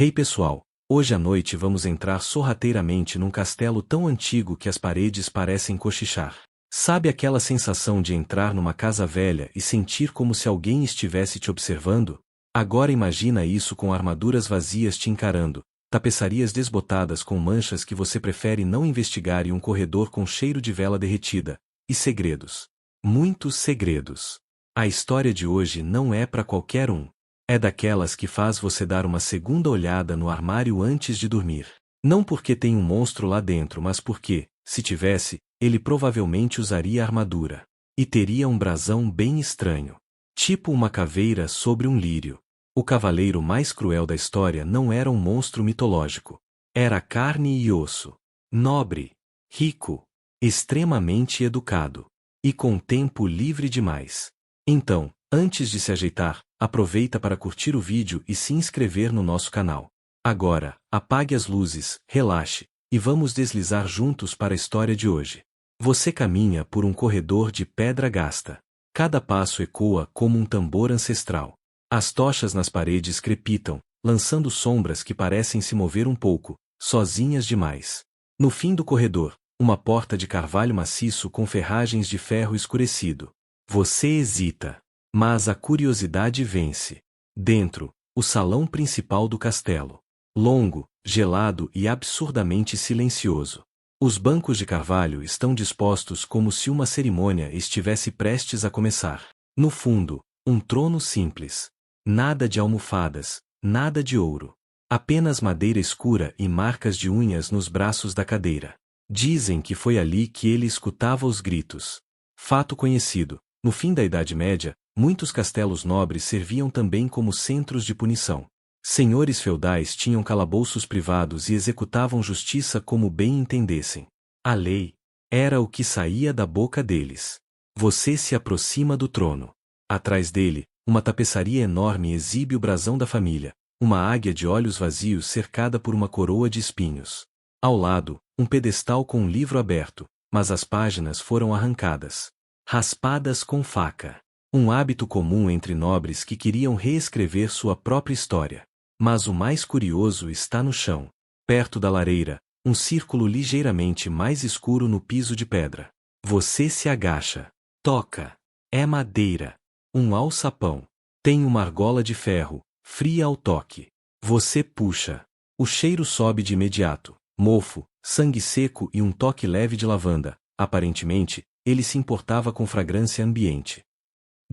Hey pessoal, hoje à noite vamos entrar sorrateiramente num castelo tão antigo que as paredes parecem cochichar. Sabe aquela sensação de entrar numa casa velha e sentir como se alguém estivesse te observando? Agora imagina isso com armaduras vazias te encarando, tapeçarias desbotadas com manchas que você prefere não investigar e um corredor com cheiro de vela derretida. E segredos. Muitos segredos. A história de hoje não é para qualquer um. É daquelas que faz você dar uma segunda olhada no armário antes de dormir. Não porque tem um monstro lá dentro, mas porque, se tivesse, ele provavelmente usaria armadura. E teria um brasão bem estranho. Tipo uma caveira sobre um lírio. O cavaleiro mais cruel da história não era um monstro mitológico. Era carne e osso. Nobre, rico, extremamente educado. E com tempo livre demais. Então, antes de se ajeitar, aproveita para curtir o vídeo e se inscrever no nosso canal. Agora, apague as luzes, relaxe, e vamos deslizar juntos para a história de hoje. Você caminha por um corredor de pedra gasta. Cada passo ecoa como um tambor ancestral. As tochas nas paredes crepitam, lançando sombras que parecem se mover um pouco, sozinhas demais. No fim do corredor, uma porta de carvalho maciço com ferragens de ferro escurecido. Você hesita. Mas a curiosidade vence. Dentro, o salão principal do castelo. Longo, gelado e absurdamente silencioso. Os bancos de carvalho estão dispostos como se uma cerimônia estivesse prestes a começar. No fundo, um trono simples. Nada de almofadas, nada de ouro. Apenas madeira escura e marcas de unhas nos braços da cadeira. Dizem que foi ali que ele escutava os gritos. Fato conhecido, no fim da Idade Média, muitos castelos nobres serviam também como centros de punição. Senhores feudais tinham calabouços privados e executavam justiça como bem entendessem. A lei era o que saía da boca deles. Você se aproxima do trono. Atrás dele, uma tapeçaria enorme exibe o brasão da família, uma águia de olhos vazios cercada por uma coroa de espinhos. Ao lado, um pedestal com um livro aberto, mas as páginas foram arrancadas. Raspadas com faca. Um hábito comum entre nobres que queriam reescrever sua própria história. Mas o mais curioso está no chão. Perto da lareira, um círculo ligeiramente mais escuro no piso de pedra. Você se agacha. Toca. É madeira. Um alçapão. Tem uma argola de ferro, fria ao toque. Você puxa. O cheiro sobe de imediato. Mofo, sangue seco e um toque leve de lavanda. Aparentemente, ele se importava com fragrância ambiente.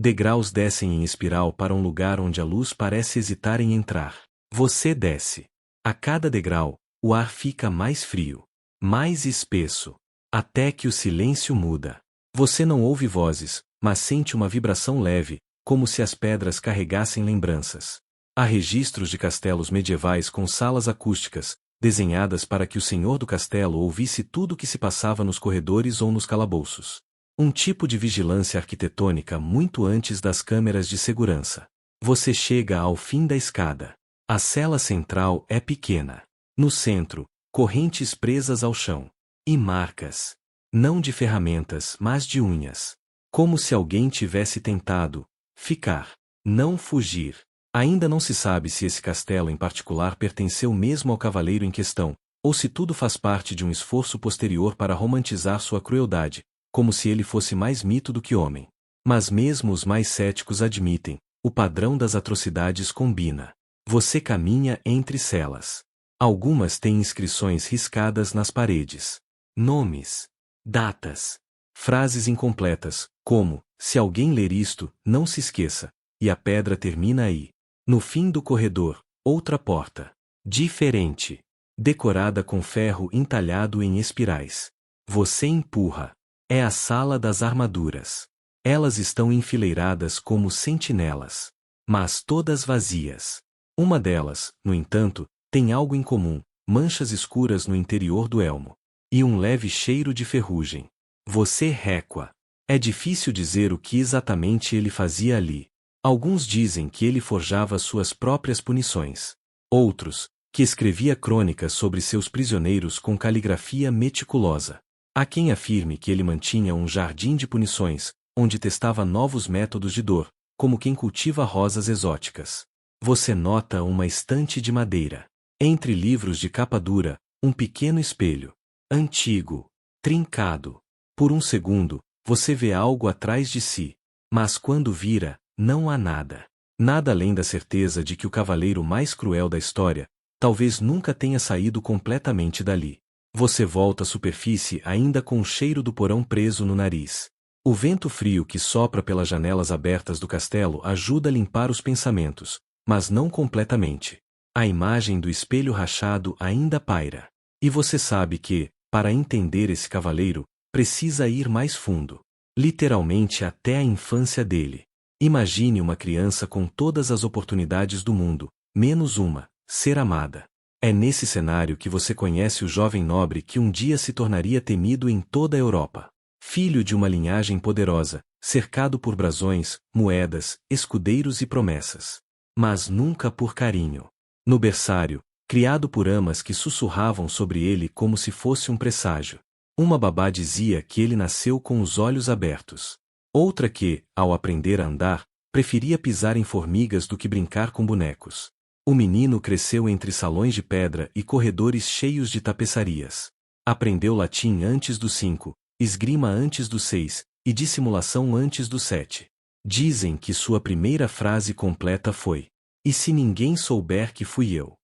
Degraus descem em espiral para um lugar onde a luz parece hesitar em entrar. Você desce. A cada degrau, o ar fica mais frio, mais espesso, até que o silêncio muda. Você não ouve vozes, mas sente uma vibração leve, como se as pedras carregassem lembranças. Há registros de castelos medievais com salas acústicas, desenhadas para que o senhor do castelo ouvisse tudo o que se passava nos corredores ou nos calabouços. Um tipo de vigilância arquitetônica muito antes das câmeras de segurança. Você chega ao fim da escada. A cela central é pequena. No centro, correntes presas ao chão. E marcas. Não de ferramentas, mas de unhas. Como se alguém tivesse tentado ficar. Não fugir. Ainda não se sabe se esse castelo em particular pertenceu mesmo ao cavaleiro em questão, ou se tudo faz parte de um esforço posterior para romantizar sua crueldade, como se ele fosse mais mito do que homem. Mas mesmo os mais céticos admitem, o padrão das atrocidades combina. Você caminha entre celas. Algumas têm inscrições riscadas nas paredes. Nomes. Datas. Frases incompletas, como, se alguém ler isto, não se esqueça. E a pedra termina aí. No fim do corredor, outra porta. Diferente. Decorada com ferro entalhado em espirais. Você empurra. É a sala das armaduras. Elas estão enfileiradas como sentinelas. Mas todas vazias. Uma delas, no entanto, tem algo em comum, manchas escuras no interior do elmo. E um leve cheiro de ferrugem. Você recua. É difícil dizer o que exatamente ele fazia ali. Alguns dizem que ele forjava suas próprias punições. Outros, que escrevia crônicas sobre seus prisioneiros com caligrafia meticulosa. Há quem afirme que ele mantinha um jardim de punições, onde testava novos métodos de dor, como quem cultiva rosas exóticas. Você nota uma estante de madeira. Entre livros de capa dura, um pequeno espelho. Antigo. Trincado. Por um segundo, você vê algo atrás de si. Mas quando vira, não há nada. Nada além da certeza de que o cavaleiro mais cruel da história, talvez nunca tenha saído completamente dali. Você volta à superfície ainda com o cheiro do porão preso no nariz. O vento frio que sopra pelas janelas abertas do castelo ajuda a limpar os pensamentos, mas não completamente. A imagem do espelho rachado ainda paira. E você sabe que, para entender esse cavaleiro, precisa ir mais fundo. Literalmente até a infância dele. Imagine uma criança com todas as oportunidades do mundo, menos uma, ser amada. É nesse cenário que você conhece o jovem nobre que um dia se tornaria temido em toda a Europa. Filho de uma linhagem poderosa, cercado por brasões, moedas, escudeiros e promessas. Mas nunca por carinho. No berçário, criado por amas que sussurravam sobre ele como se fosse um presságio. Uma babá dizia que ele nasceu com os olhos abertos. Outra que, ao aprender a andar, preferia pisar em formigas do que brincar com bonecos. O menino cresceu entre salões de pedra e corredores cheios de tapeçarias. Aprendeu latim antes dos 5, esgrima antes dos 6, e dissimulação antes dos 7. Dizem que sua primeira frase completa foi: "E se ninguém souber que fui eu?"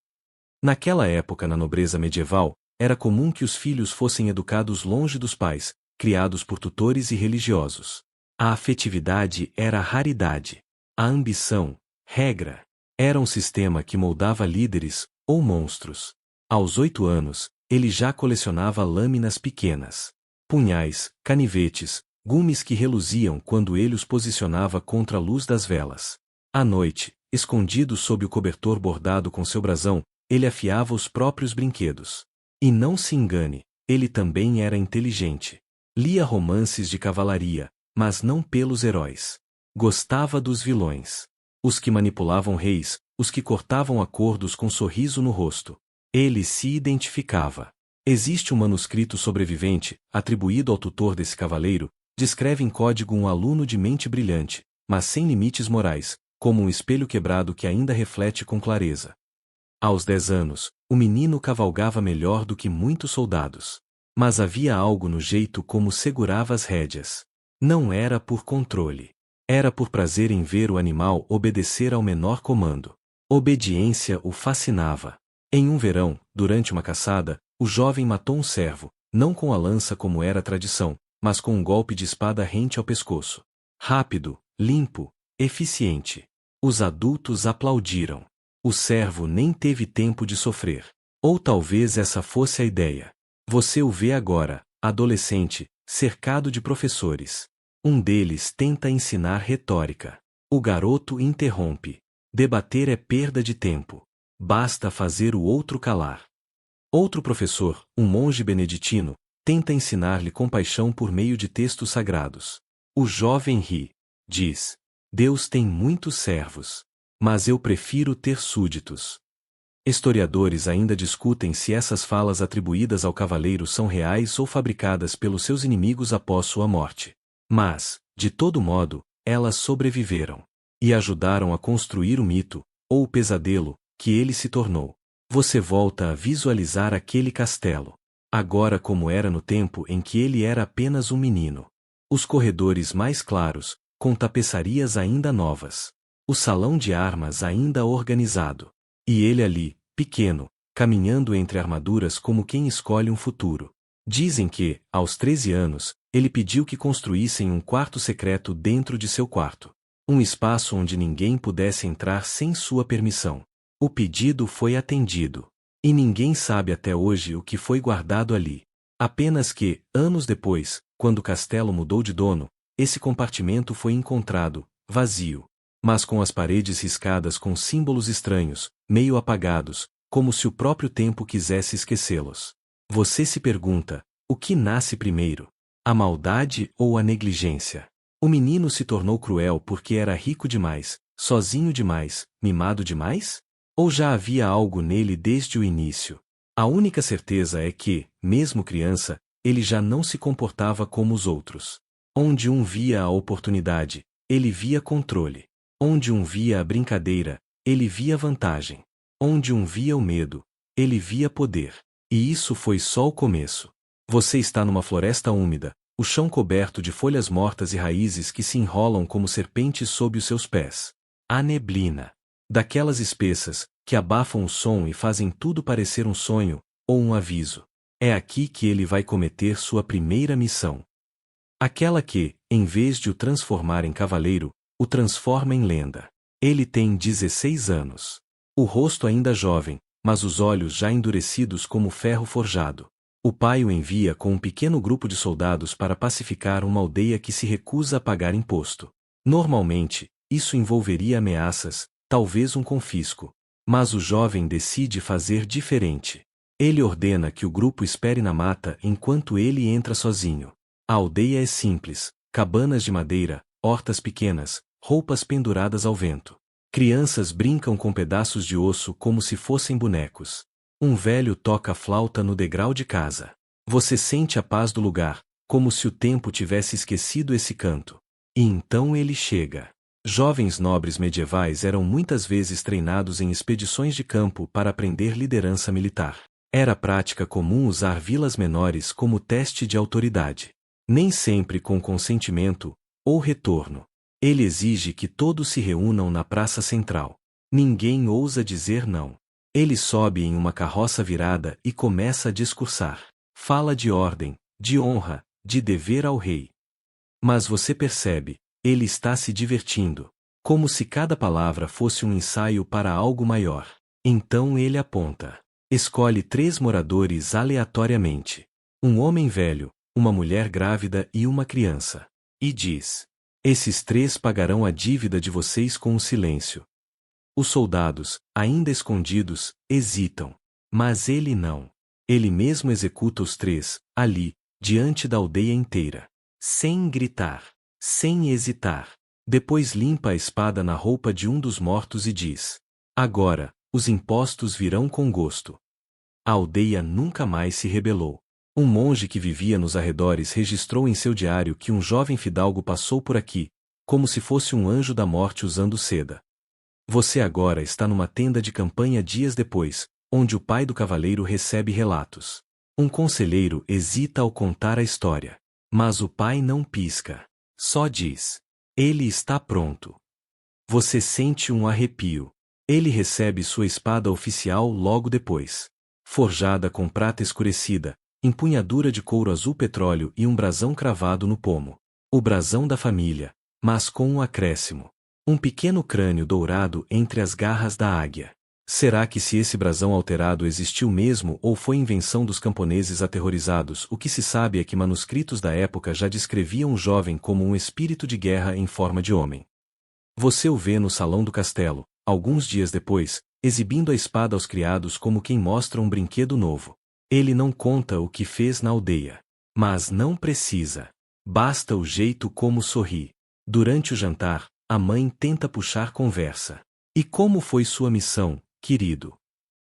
Naquela época na nobreza medieval, era comum que os filhos fossem educados longe dos pais, criados por tutores e religiosos. A afetividade era raridade. A ambição, regra. Era um sistema que moldava líderes, ou monstros. Aos 8 anos, ele já colecionava lâminas pequenas. Punhais, canivetes, gumes que reluziam quando ele os posicionava contra a luz das velas. À noite, escondido sob o cobertor bordado com seu brasão, ele afiava os próprios brinquedos. E não se engane, ele também era inteligente. Lia romances de cavalaria, mas não pelos heróis. Gostava dos vilões. Os que manipulavam reis, os que cortavam acordos com sorriso no rosto. Ele se identificava. Existe um manuscrito sobrevivente, atribuído ao tutor desse cavaleiro, descreve em código um aluno de mente brilhante, mas sem limites morais, como um espelho quebrado que ainda reflete com clareza. Aos 10 anos, o menino cavalgava melhor do que muitos soldados. Mas havia algo no jeito como segurava as rédeas. Não era por controle. Era por prazer em ver o animal obedecer ao menor comando. Obediência o fascinava. Em um verão, durante uma caçada, o jovem matou um cervo, não com a lança como era a tradição, mas com um golpe de espada rente ao pescoço. Rápido, limpo, eficiente. Os adultos aplaudiram. O cervo nem teve tempo de sofrer. Ou talvez essa fosse a ideia. Você o vê agora, adolescente, cercado de professores. Um deles tenta ensinar retórica. O garoto interrompe. Debater é perda de tempo. Basta fazer o outro calar. Outro professor, um monge beneditino, tenta ensinar-lhe compaixão por meio de textos sagrados. O jovem ri. Diz: "Deus tem muitos servos. Mas eu prefiro ter súditos." Historiadores ainda discutem se essas falas atribuídas ao cavaleiro são reais ou fabricadas pelos seus inimigos após sua morte. Mas, de todo modo, elas sobreviveram. E ajudaram a construir o mito, ou o pesadelo, que ele se tornou. Você volta a visualizar aquele castelo. Agora como era no tempo em que ele era apenas um menino. Os corredores mais claros, com tapeçarias ainda novas. O salão de armas ainda organizado. E ele ali, pequeno, caminhando entre armaduras como quem escolhe um futuro. Dizem que, aos 13 anos, ele pediu que construíssem um quarto secreto dentro de seu quarto. Um espaço onde ninguém pudesse entrar sem sua permissão. O pedido foi atendido. E ninguém sabe até hoje o que foi guardado ali. Apenas que, anos depois, quando o castelo mudou de dono, esse compartimento foi encontrado, vazio. Mas com as paredes riscadas com símbolos estranhos, meio apagados, como se o próprio tempo quisesse esquecê-los. Você se pergunta: o que nasce primeiro? A maldade ou a negligência? O menino se tornou cruel porque era rico demais, sozinho demais, mimado demais? Ou já havia algo nele desde o início? A única certeza é que, mesmo criança, ele já não se comportava como os outros. Onde um via a oportunidade, ele via controle. Onde um via a brincadeira, ele via vantagem. Onde um via o medo, ele via poder. E isso foi só o começo. Você está numa floresta úmida, o chão coberto de folhas mortas e raízes que se enrolam como serpentes sob os seus pés. A neblina. Daquelas espessas, que abafam o som e fazem tudo parecer um sonho, ou um aviso. É aqui que ele vai cometer sua primeira missão. Aquela que, em vez de o transformar em cavaleiro, o transforma em lenda. Ele tem 16 anos. O rosto ainda jovem, mas os olhos já endurecidos como ferro forjado. O pai o envia com um pequeno grupo de soldados para pacificar uma aldeia que se recusa a pagar imposto. Normalmente, isso envolveria ameaças, talvez um confisco. Mas o jovem decide fazer diferente. Ele ordena que o grupo espere na mata enquanto ele entra sozinho. A aldeia é simples, cabanas de madeira, hortas pequenas, roupas penduradas ao vento. Crianças brincam com pedaços de osso como se fossem bonecos. Um velho toca flauta no degrau de casa. Você sente a paz do lugar, como se o tempo tivesse esquecido esse canto. E então ele chega. Jovens nobres medievais eram muitas vezes treinados em expedições de campo para aprender liderança militar. Era prática comum usar vilas menores como teste de autoridade. Nem sempre com consentimento ou retorno. Ele exige que todos se reúnam na praça central. Ninguém ousa dizer não. Ele sobe em uma carroça virada e começa a discursar. Fala de ordem, de honra, de dever ao rei. Mas você percebe, ele está se divertindo. Como se cada palavra fosse um ensaio para algo maior. Então ele aponta. Escolhe 3 moradores aleatoriamente. Um homem velho, uma mulher grávida e uma criança. E diz: esses 3 pagarão a dívida de vocês com o silêncio. Os soldados, ainda escondidos, hesitam. Mas ele não. Ele mesmo executa os 3, ali, diante da aldeia inteira. Sem gritar. Sem hesitar. Depois limpa a espada na roupa de um dos mortos e diz: agora, os impostos virão com gosto. A aldeia nunca mais se rebelou. Um monge que vivia nos arredores registrou em seu diário que um jovem fidalgo passou por aqui, como se fosse um anjo da morte usando seda. Você agora está numa tenda de campanha dias depois, onde o pai do cavaleiro recebe relatos. Um conselheiro hesita ao contar a história. Mas o pai não pisca. Só diz: ele está pronto. Você sente um arrepio. Ele recebe sua espada oficial logo depois. Forjada com prata escurecida, empunhadura de couro azul petróleo e um brasão cravado no pomo. O brasão da família, mas com um acréscimo. Um pequeno crânio dourado entre as garras da águia. Será que se esse brasão alterado existiu mesmo ou foi invenção dos camponeses aterrorizados? O que se sabe é que manuscritos da época já descreviam o jovem como um espírito de guerra em forma de homem. Você o vê no salão do castelo, alguns dias depois, exibindo a espada aos criados como quem mostra um brinquedo novo. Ele não conta o que fez na aldeia. Mas não precisa. Basta o jeito como sorri. Durante o jantar, a mãe tenta puxar conversa. E como foi sua missão, querido?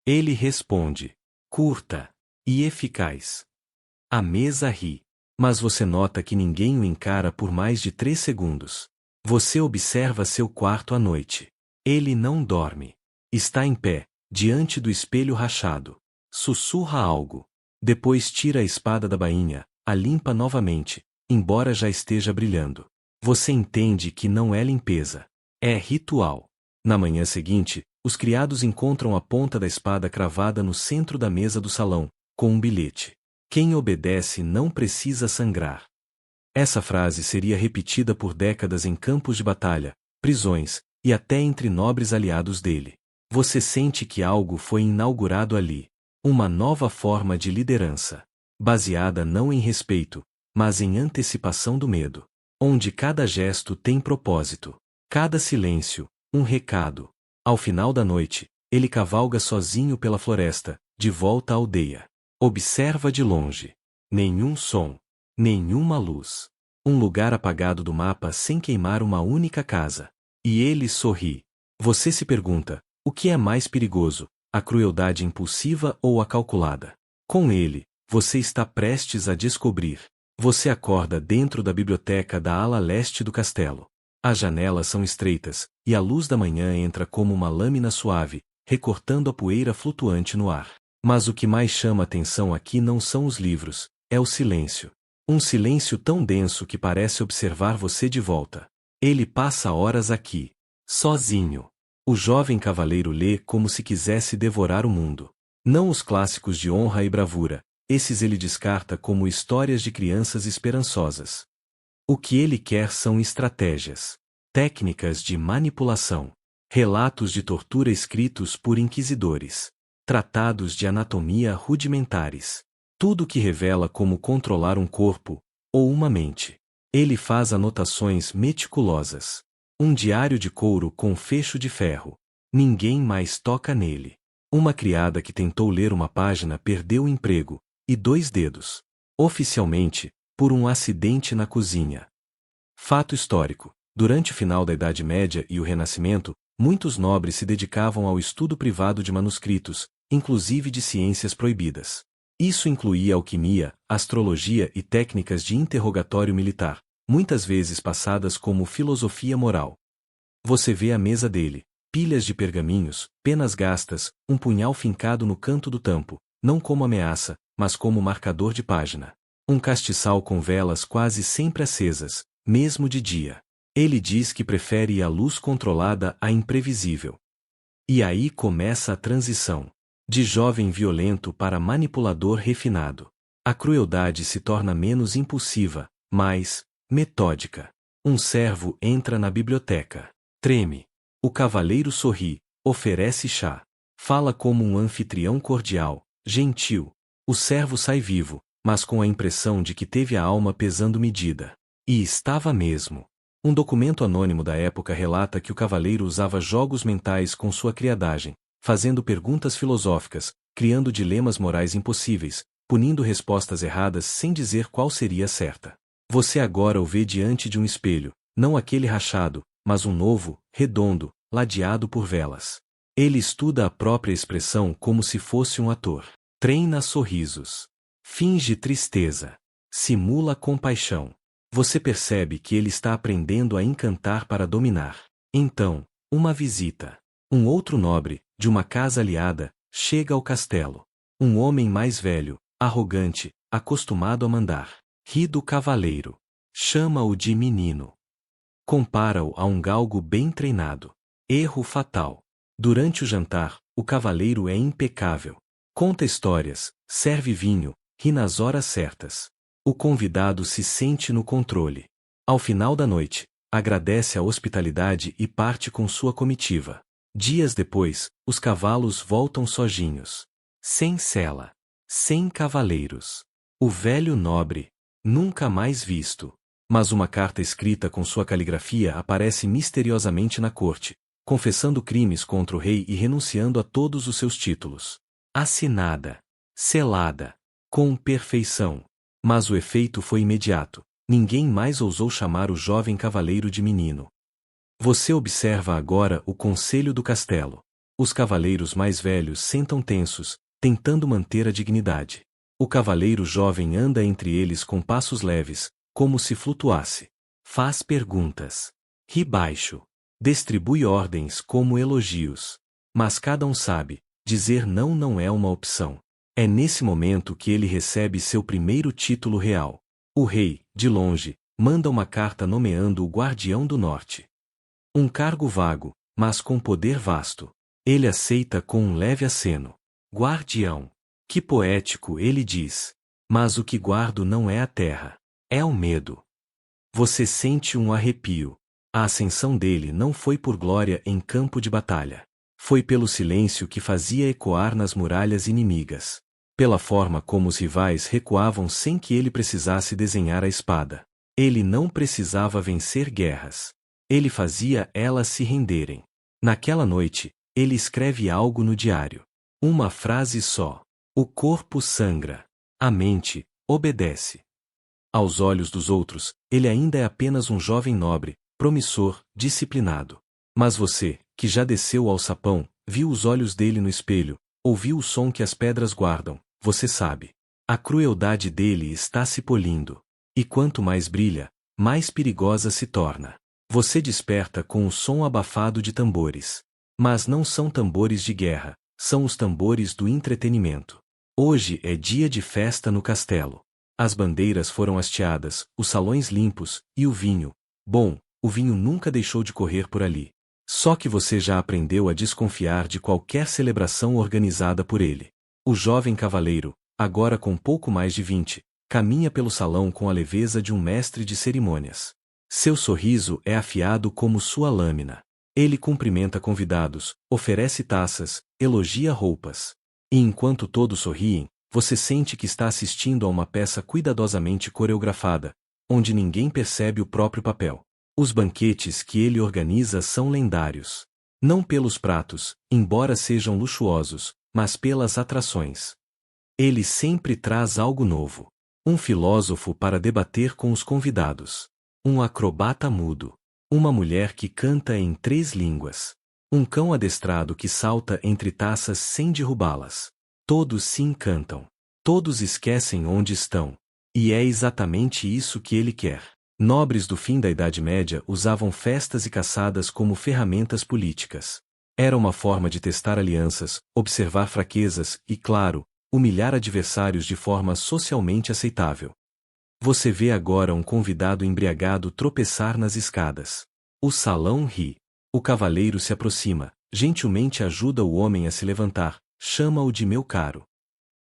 Ele responde: curta e eficaz. A mesa ri. Mas você nota que ninguém o encara por mais de 3 segundos. Você observa seu quarto à noite. Ele não dorme. Está em pé, diante do espelho rachado. Sussurra algo. Depois tira a espada da bainha, a limpa novamente, embora já esteja brilhando. Você entende que não é limpeza. É ritual. Na manhã seguinte, os criados encontram a ponta da espada cravada no centro da mesa do salão, com um bilhete. Quem obedece não precisa sangrar. Essa frase seria repetida por décadas em campos de batalha, prisões, e até entre nobres aliados dele. Você sente que algo foi inaugurado ali. Uma nova forma de liderança. Baseada não em respeito, mas em antecipação do medo. Onde cada gesto tem propósito. Cada silêncio, um recado. Ao final da noite, ele cavalga sozinho pela floresta, de volta à aldeia. Observa de longe. Nenhum som. Nenhuma luz. Um lugar apagado do mapa sem queimar uma única casa. E ele sorri. Você se pergunta: o que é mais perigoso, a crueldade impulsiva ou a calculada? Com ele, você está prestes a descobrir. Você acorda dentro da biblioteca da ala leste do castelo. As janelas são estreitas, e a luz da manhã entra como uma lâmina suave, recortando a poeira flutuante no ar. Mas o que mais chama atenção aqui não são os livros, é o silêncio. Um silêncio tão denso que parece observar você de volta. Ele passa horas aqui, sozinho. O jovem cavaleiro lê como se quisesse devorar o mundo. Não os clássicos de honra e bravura, esses ele descarta como histórias de crianças esperançosas. O que ele quer são estratégias, técnicas de manipulação, relatos de tortura escritos por inquisidores, tratados de anatomia rudimentares, tudo que revela como controlar um corpo ou uma mente. Ele faz anotações meticulosas. Um diário de couro com fecho de ferro. Ninguém mais toca nele. Uma criada que tentou ler uma página perdeu o emprego, e 2 dedos. Oficialmente, por um acidente na cozinha. Fato histórico. Durante o final da Idade Média e o Renascimento, muitos nobres se dedicavam ao estudo privado de manuscritos, inclusive de ciências proibidas. Isso incluía alquimia, astrologia e técnicas de interrogatório militar, muitas vezes passadas como filosofia moral. Você vê a mesa dele, pilhas de pergaminhos, penas gastas, um punhal fincado no canto do tampo, não como ameaça, mas como marcador de página. Um castiçal com velas quase sempre acesas, mesmo de dia. Ele diz que prefere a luz controlada à imprevisível. E aí começa a transição. De jovem violento para manipulador refinado. A crueldade se torna menos impulsiva, mais metódica. Um servo entra na biblioteca. Treme. O cavaleiro sorri, oferece chá. Fala como um anfitrião cordial, gentil. O servo sai vivo, mas com a impressão de que teve a alma pesando medida. E estava mesmo. Um documento anônimo da época relata que o cavaleiro usava jogos mentais com sua criadagem, fazendo perguntas filosóficas, criando dilemas morais impossíveis, punindo respostas erradas sem dizer qual seria a certa. Você agora o vê diante de um espelho, não aquele rachado, mas um novo, redondo, ladeado por velas. Ele estuda a própria expressão como se fosse um ator. Treina sorrisos. Finge tristeza. Simula compaixão. Você percebe que ele está aprendendo a encantar para dominar. Então, uma visita. Um outro nobre, de uma casa aliada, chega ao castelo. Um homem mais velho, arrogante, acostumado a mandar. Ri do cavaleiro. Chama-o de menino. Compara-o a um galgo bem treinado. Erro fatal. Durante o jantar, o cavaleiro é impecável. Conta histórias, serve vinho, ri nas horas certas. O convidado se sente no controle. Ao final da noite, agradece a hospitalidade e parte com sua comitiva. Dias depois, os cavalos voltam sozinhos. Sem sela. Sem cavaleiros. O velho nobre, nunca mais visto. Mas uma carta escrita com sua caligrafia aparece misteriosamente na corte, confessando crimes contra o rei e renunciando a todos os seus títulos. Assinada. Selada. Com perfeição. Mas o efeito foi imediato. Ninguém mais ousou chamar o jovem cavaleiro de menino. Você observa agora o conselho do castelo. Os cavaleiros mais velhos sentam tensos, tentando manter a dignidade. O cavaleiro jovem anda entre eles com passos leves, como se flutuasse. Faz perguntas. Ri baixo. Distribui ordens como elogios. Mas cada um sabe, dizer não não é uma opção. É nesse momento que ele recebe seu primeiro título real. O rei, de longe, manda uma carta nomeando o Guardião do Norte. Um cargo vago, mas com poder vasto. Ele aceita com um leve aceno. Guardião. Que poético, ele diz. Mas o que guardo não é a terra. É o medo. Você sente um arrepio. A ascensão dele não foi por glória em campo de batalha. Foi pelo silêncio que fazia ecoar nas muralhas inimigas. Pela forma como os rivais recuavam sem que ele precisasse desenhar a espada. Ele não precisava vencer guerras. Ele fazia elas se renderem. Naquela noite, ele escreve algo no diário. Uma frase só. O corpo sangra. A mente obedece. Aos olhos dos outros, ele ainda é apenas um jovem nobre, promissor, disciplinado. Mas você, que já desceu ao sapão, viu os olhos dele no espelho, ouviu o som que as pedras guardam, você sabe. A crueldade dele está se polindo. E quanto mais brilha, mais perigosa se torna. Você desperta com o som abafado de tambores. Mas não são tambores de guerra, São os tambores do entretenimento. Hoje é dia de festa no castelo. As bandeiras foram hasteadas, os salões limpos, e o vinho. Bom, o vinho nunca deixou de correr por ali. Só que você já aprendeu a desconfiar de qualquer celebração organizada por ele. O jovem cavaleiro, agora com pouco mais de 20, caminha pelo salão com a leveza de um mestre de cerimônias. Seu sorriso é afiado como sua lâmina. Ele cumprimenta convidados, oferece taças, elogia roupas. E enquanto todos sorriem, você sente que está assistindo a uma peça cuidadosamente coreografada, onde ninguém percebe o próprio papel. Os banquetes que ele organiza são lendários. Não pelos pratos, embora sejam luxuosos, mas pelas atrações. Ele sempre traz algo novo. Um filósofo para debater com os convidados. Um acrobata mudo. Uma mulher que canta em 3 línguas. Um cão adestrado que salta entre taças sem derrubá-las. Todos se encantam. Todos esquecem onde estão. E é exatamente isso que ele quer. Nobres do fim da Idade Média usavam festas e caçadas como ferramentas políticas. Era uma forma de testar alianças, observar fraquezas e, claro, humilhar adversários de forma socialmente aceitável. Você vê agora um convidado embriagado tropeçar nas escadas. O salão ri. O cavaleiro se aproxima, gentilmente ajuda o homem a se levantar, chama-o de meu caro.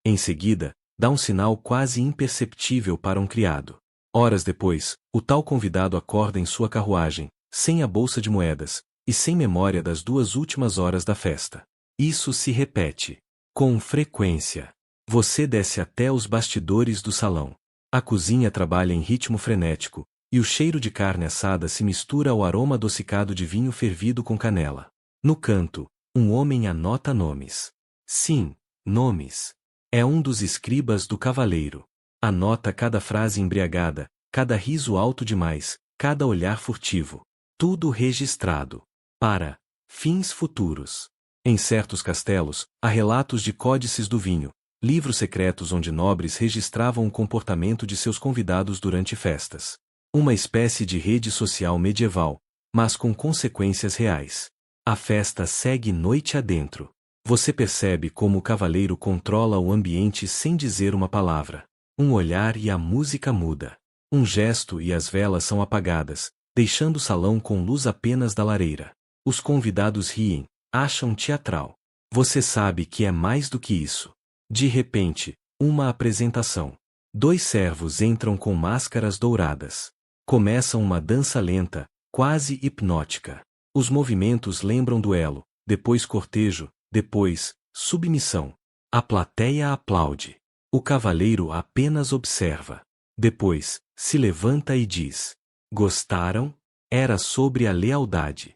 Em seguida, dá um sinal quase imperceptível para um criado. Horas depois, o tal convidado acorda em sua carruagem, sem a bolsa de moedas, e sem memória das 2 últimas horas da festa. Isso se repete. Com frequência. Você desce até os bastidores do salão. A cozinha trabalha em ritmo frenético, e o cheiro de carne assada se mistura ao aroma adocicado de vinho fervido com canela. No canto, um homem anota nomes. Sim, nomes. É um dos escribas do cavaleiro. Anota cada frase embriagada, cada riso alto demais, cada olhar furtivo. Tudo registrado. Para fins futuros. Em certos castelos, há relatos de códices do vinho, livros secretos onde nobres registravam o comportamento de seus convidados durante festas. Uma espécie de rede social medieval, mas com consequências reais. A festa segue noite adentro. Você percebe como o cavaleiro controla o ambiente sem dizer uma palavra. Um olhar e a música muda. Um gesto e as velas são apagadas, deixando o salão com luz apenas da lareira. Os convidados riem, acham teatral. Você sabe que é mais do que isso. De repente, uma apresentação. 2 servos entram com máscaras douradas. Começam uma dança lenta, quase hipnótica. Os movimentos lembram duelo, depois cortejo, depois, submissão. A plateia aplaude. O cavaleiro apenas observa. Depois, se levanta e diz: gostaram? Era sobre a lealdade.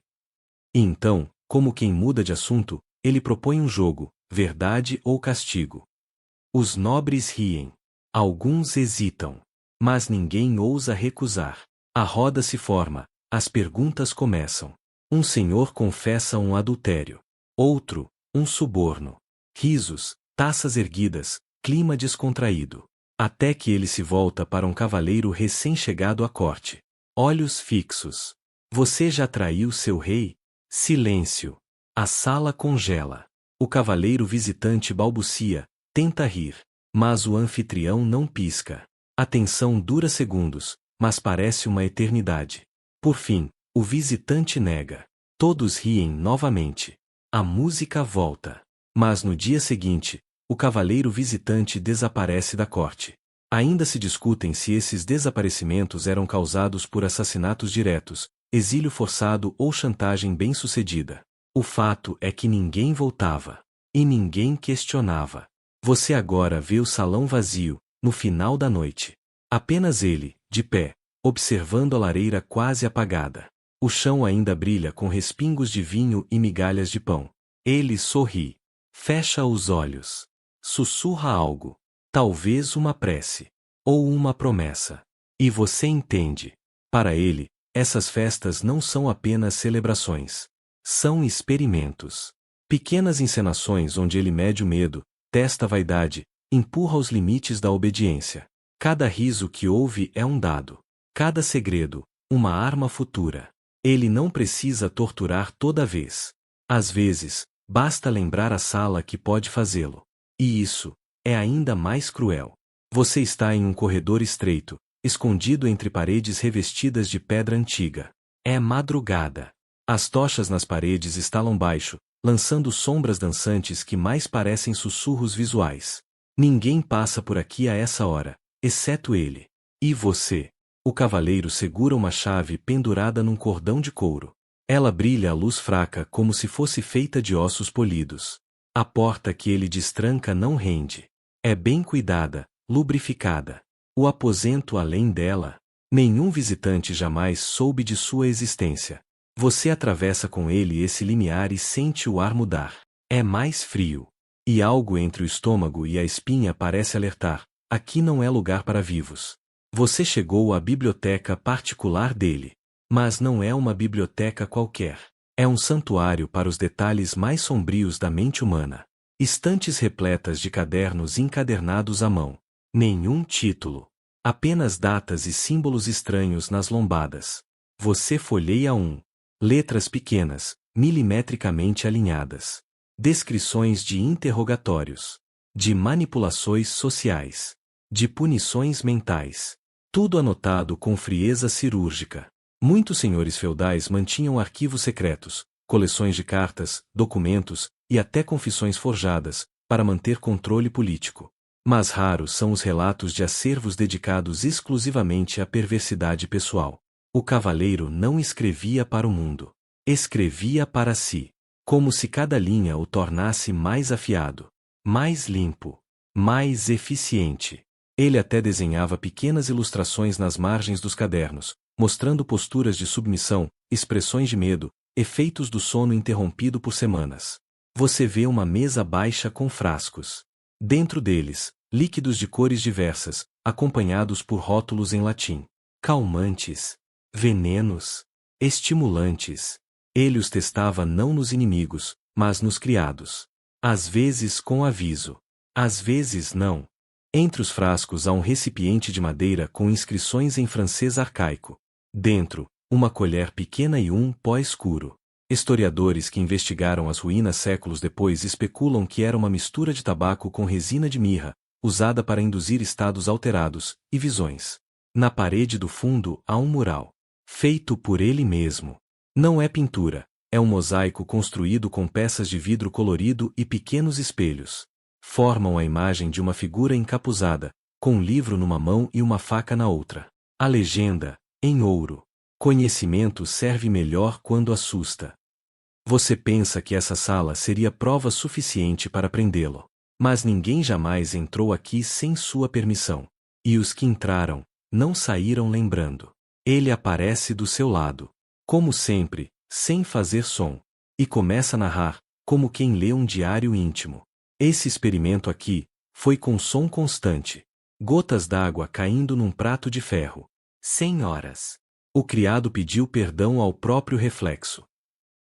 E então, como quem muda de assunto, ele propõe um jogo, verdade ou castigo. Os nobres riem. Alguns hesitam. Mas ninguém ousa recusar. A roda se forma, as perguntas começam. Um senhor confessa um adultério. Outro, um suborno. Risos, taças erguidas, clima descontraído. Até que ele se volta para um cavaleiro recém-chegado à corte. Olhos fixos. Você já traiu seu rei? Silêncio. A sala congela. O cavaleiro visitante balbucia, tenta rir. Mas o anfitrião não pisca. A tensão dura segundos, mas parece uma eternidade. Por fim, o visitante nega. Todos riem novamente. A música volta. Mas no dia seguinte, o cavaleiro visitante desaparece da corte. Ainda se discutem se esses desaparecimentos eram causados por assassinatos diretos, exílio forçado ou chantagem bem-sucedida. O fato é que ninguém voltava. E ninguém questionava. Você agora vê o salão vazio, no final da noite. Apenas ele, de pé, observando a lareira quase apagada. O chão ainda brilha com respingos de vinho e migalhas de pão. Ele sorri. Fecha os olhos. Sussurra algo. Talvez uma prece. Ou uma promessa. E você entende. Para ele, essas festas não são apenas celebrações. São experimentos. Pequenas encenações onde ele mede o medo, testa a vaidade, empurra os limites da obediência. Cada riso que ouve é um dado. Cada segredo, uma arma futura. Ele não precisa torturar toda vez. Às vezes, Basta lembrar a sala que pode fazê-lo. E isso é ainda mais cruel. Você está em um corredor estreito, escondido entre paredes revestidas de pedra antiga. É madrugada. As tochas nas paredes estalam baixo, lançando sombras dançantes que mais parecem sussurros visuais. Ninguém passa por aqui a essa hora, exceto ele. E você? O cavaleiro segura uma chave pendurada num cordão de couro. Ela brilha à luz fraca como se fosse feita de ossos polidos. A porta que ele destranca não rende. É bem cuidada, lubrificada. O aposento além dela. Nenhum visitante jamais soube de sua existência. Você atravessa com ele esse limiar e sente o ar mudar. É mais frio. E algo entre o estômago e a espinha parece alertar: aqui não é lugar para vivos. Você chegou à biblioteca particular dele. Mas não é uma biblioteca qualquer. É um santuário para os detalhes mais sombrios da mente humana. Estantes repletas de cadernos encadernados à mão. Nenhum título. Apenas datas e símbolos estranhos nas lombadas. Você folheia um. Letras pequenas, milimetricamente alinhadas. Descrições de interrogatórios. De manipulações sociais. De punições mentais. Tudo anotado com frieza cirúrgica. Muitos senhores feudais mantinham arquivos secretos, coleções de cartas, documentos, e até confissões forjadas, para manter controle político. Mas raros são os relatos de acervos dedicados exclusivamente à perversidade pessoal. O cavaleiro não escrevia para o mundo. Escrevia para si. Como se cada linha o tornasse mais afiado, mais limpo, mais eficiente. Ele até desenhava pequenas ilustrações nas margens dos cadernos, mostrando posturas de submissão, expressões de medo, efeitos do sono interrompido por semanas. Você vê uma mesa baixa com frascos. Dentro deles, líquidos de cores diversas, acompanhados por rótulos em latim. Calmantes. Venenos. Estimulantes. Ele os testava não nos inimigos, mas nos criados. Às vezes com aviso. Às vezes não. Entre os frascos há um recipiente de madeira com inscrições em francês arcaico. Dentro, uma colher pequena e um pó escuro. Historiadores que investigaram as ruínas séculos depois especulam que era uma mistura de tabaco com resina de mirra, usada para induzir estados alterados e visões. Na parede do fundo há um mural. Feito por ele mesmo. Não é pintura, é um mosaico construído com peças de vidro colorido e pequenos espelhos. Formam a imagem de uma figura encapuzada, com um livro numa mão e uma faca na outra. A legenda, em ouro. Conhecimento serve melhor quando assusta. Você pensa que essa sala seria prova suficiente para prendê-lo. Mas ninguém jamais entrou aqui sem sua permissão. E os que entraram, não saíram lembrando. Ele aparece do seu lado. Como sempre, sem fazer som. E começa a narrar, como quem lê um diário íntimo. Esse experimento aqui, foi com som constante. Gotas d'água caindo num prato de ferro. Senhoras. O criado pediu perdão ao próprio reflexo.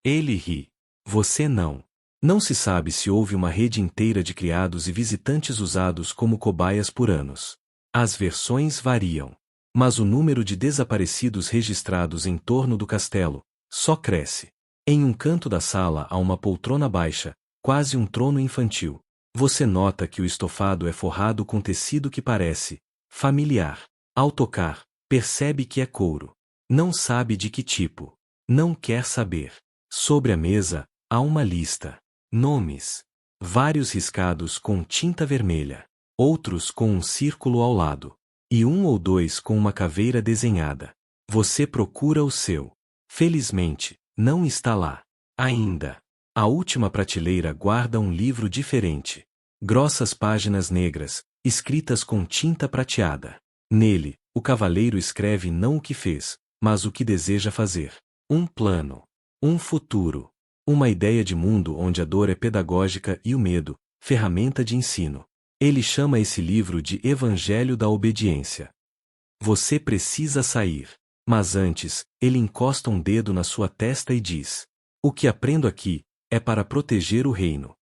Ele ri. Você não. Não se sabe se houve uma rede inteira de criados e visitantes usados como cobaias por anos. As versões variam. Mas o número de desaparecidos registrados em torno do castelo só cresce. Em um canto da sala há uma poltrona baixa, quase um trono infantil. Você nota que o estofado é forrado com tecido que parece familiar. Ao tocar, percebe que é couro. Não sabe de que tipo. Não quer saber. Sobre a mesa, há uma lista. Nomes. Vários riscados com tinta vermelha. Outros com um círculo ao lado. E um ou dois com uma caveira desenhada. Você procura o seu. Felizmente, não está lá. Ainda. A última prateleira guarda um livro diferente. Grossas páginas negras, escritas com tinta prateada. Nele, o cavaleiro escreve não o que fez, mas o que deseja fazer. Um plano. Um futuro. Uma ideia de mundo onde a dor é pedagógica e o medo, ferramenta de ensino. Ele chama esse livro de Evangelho da Obediência. Você precisa sair. Mas antes, ele encosta um dedo na sua testa e diz: o que aprendo aqui é para proteger o reino.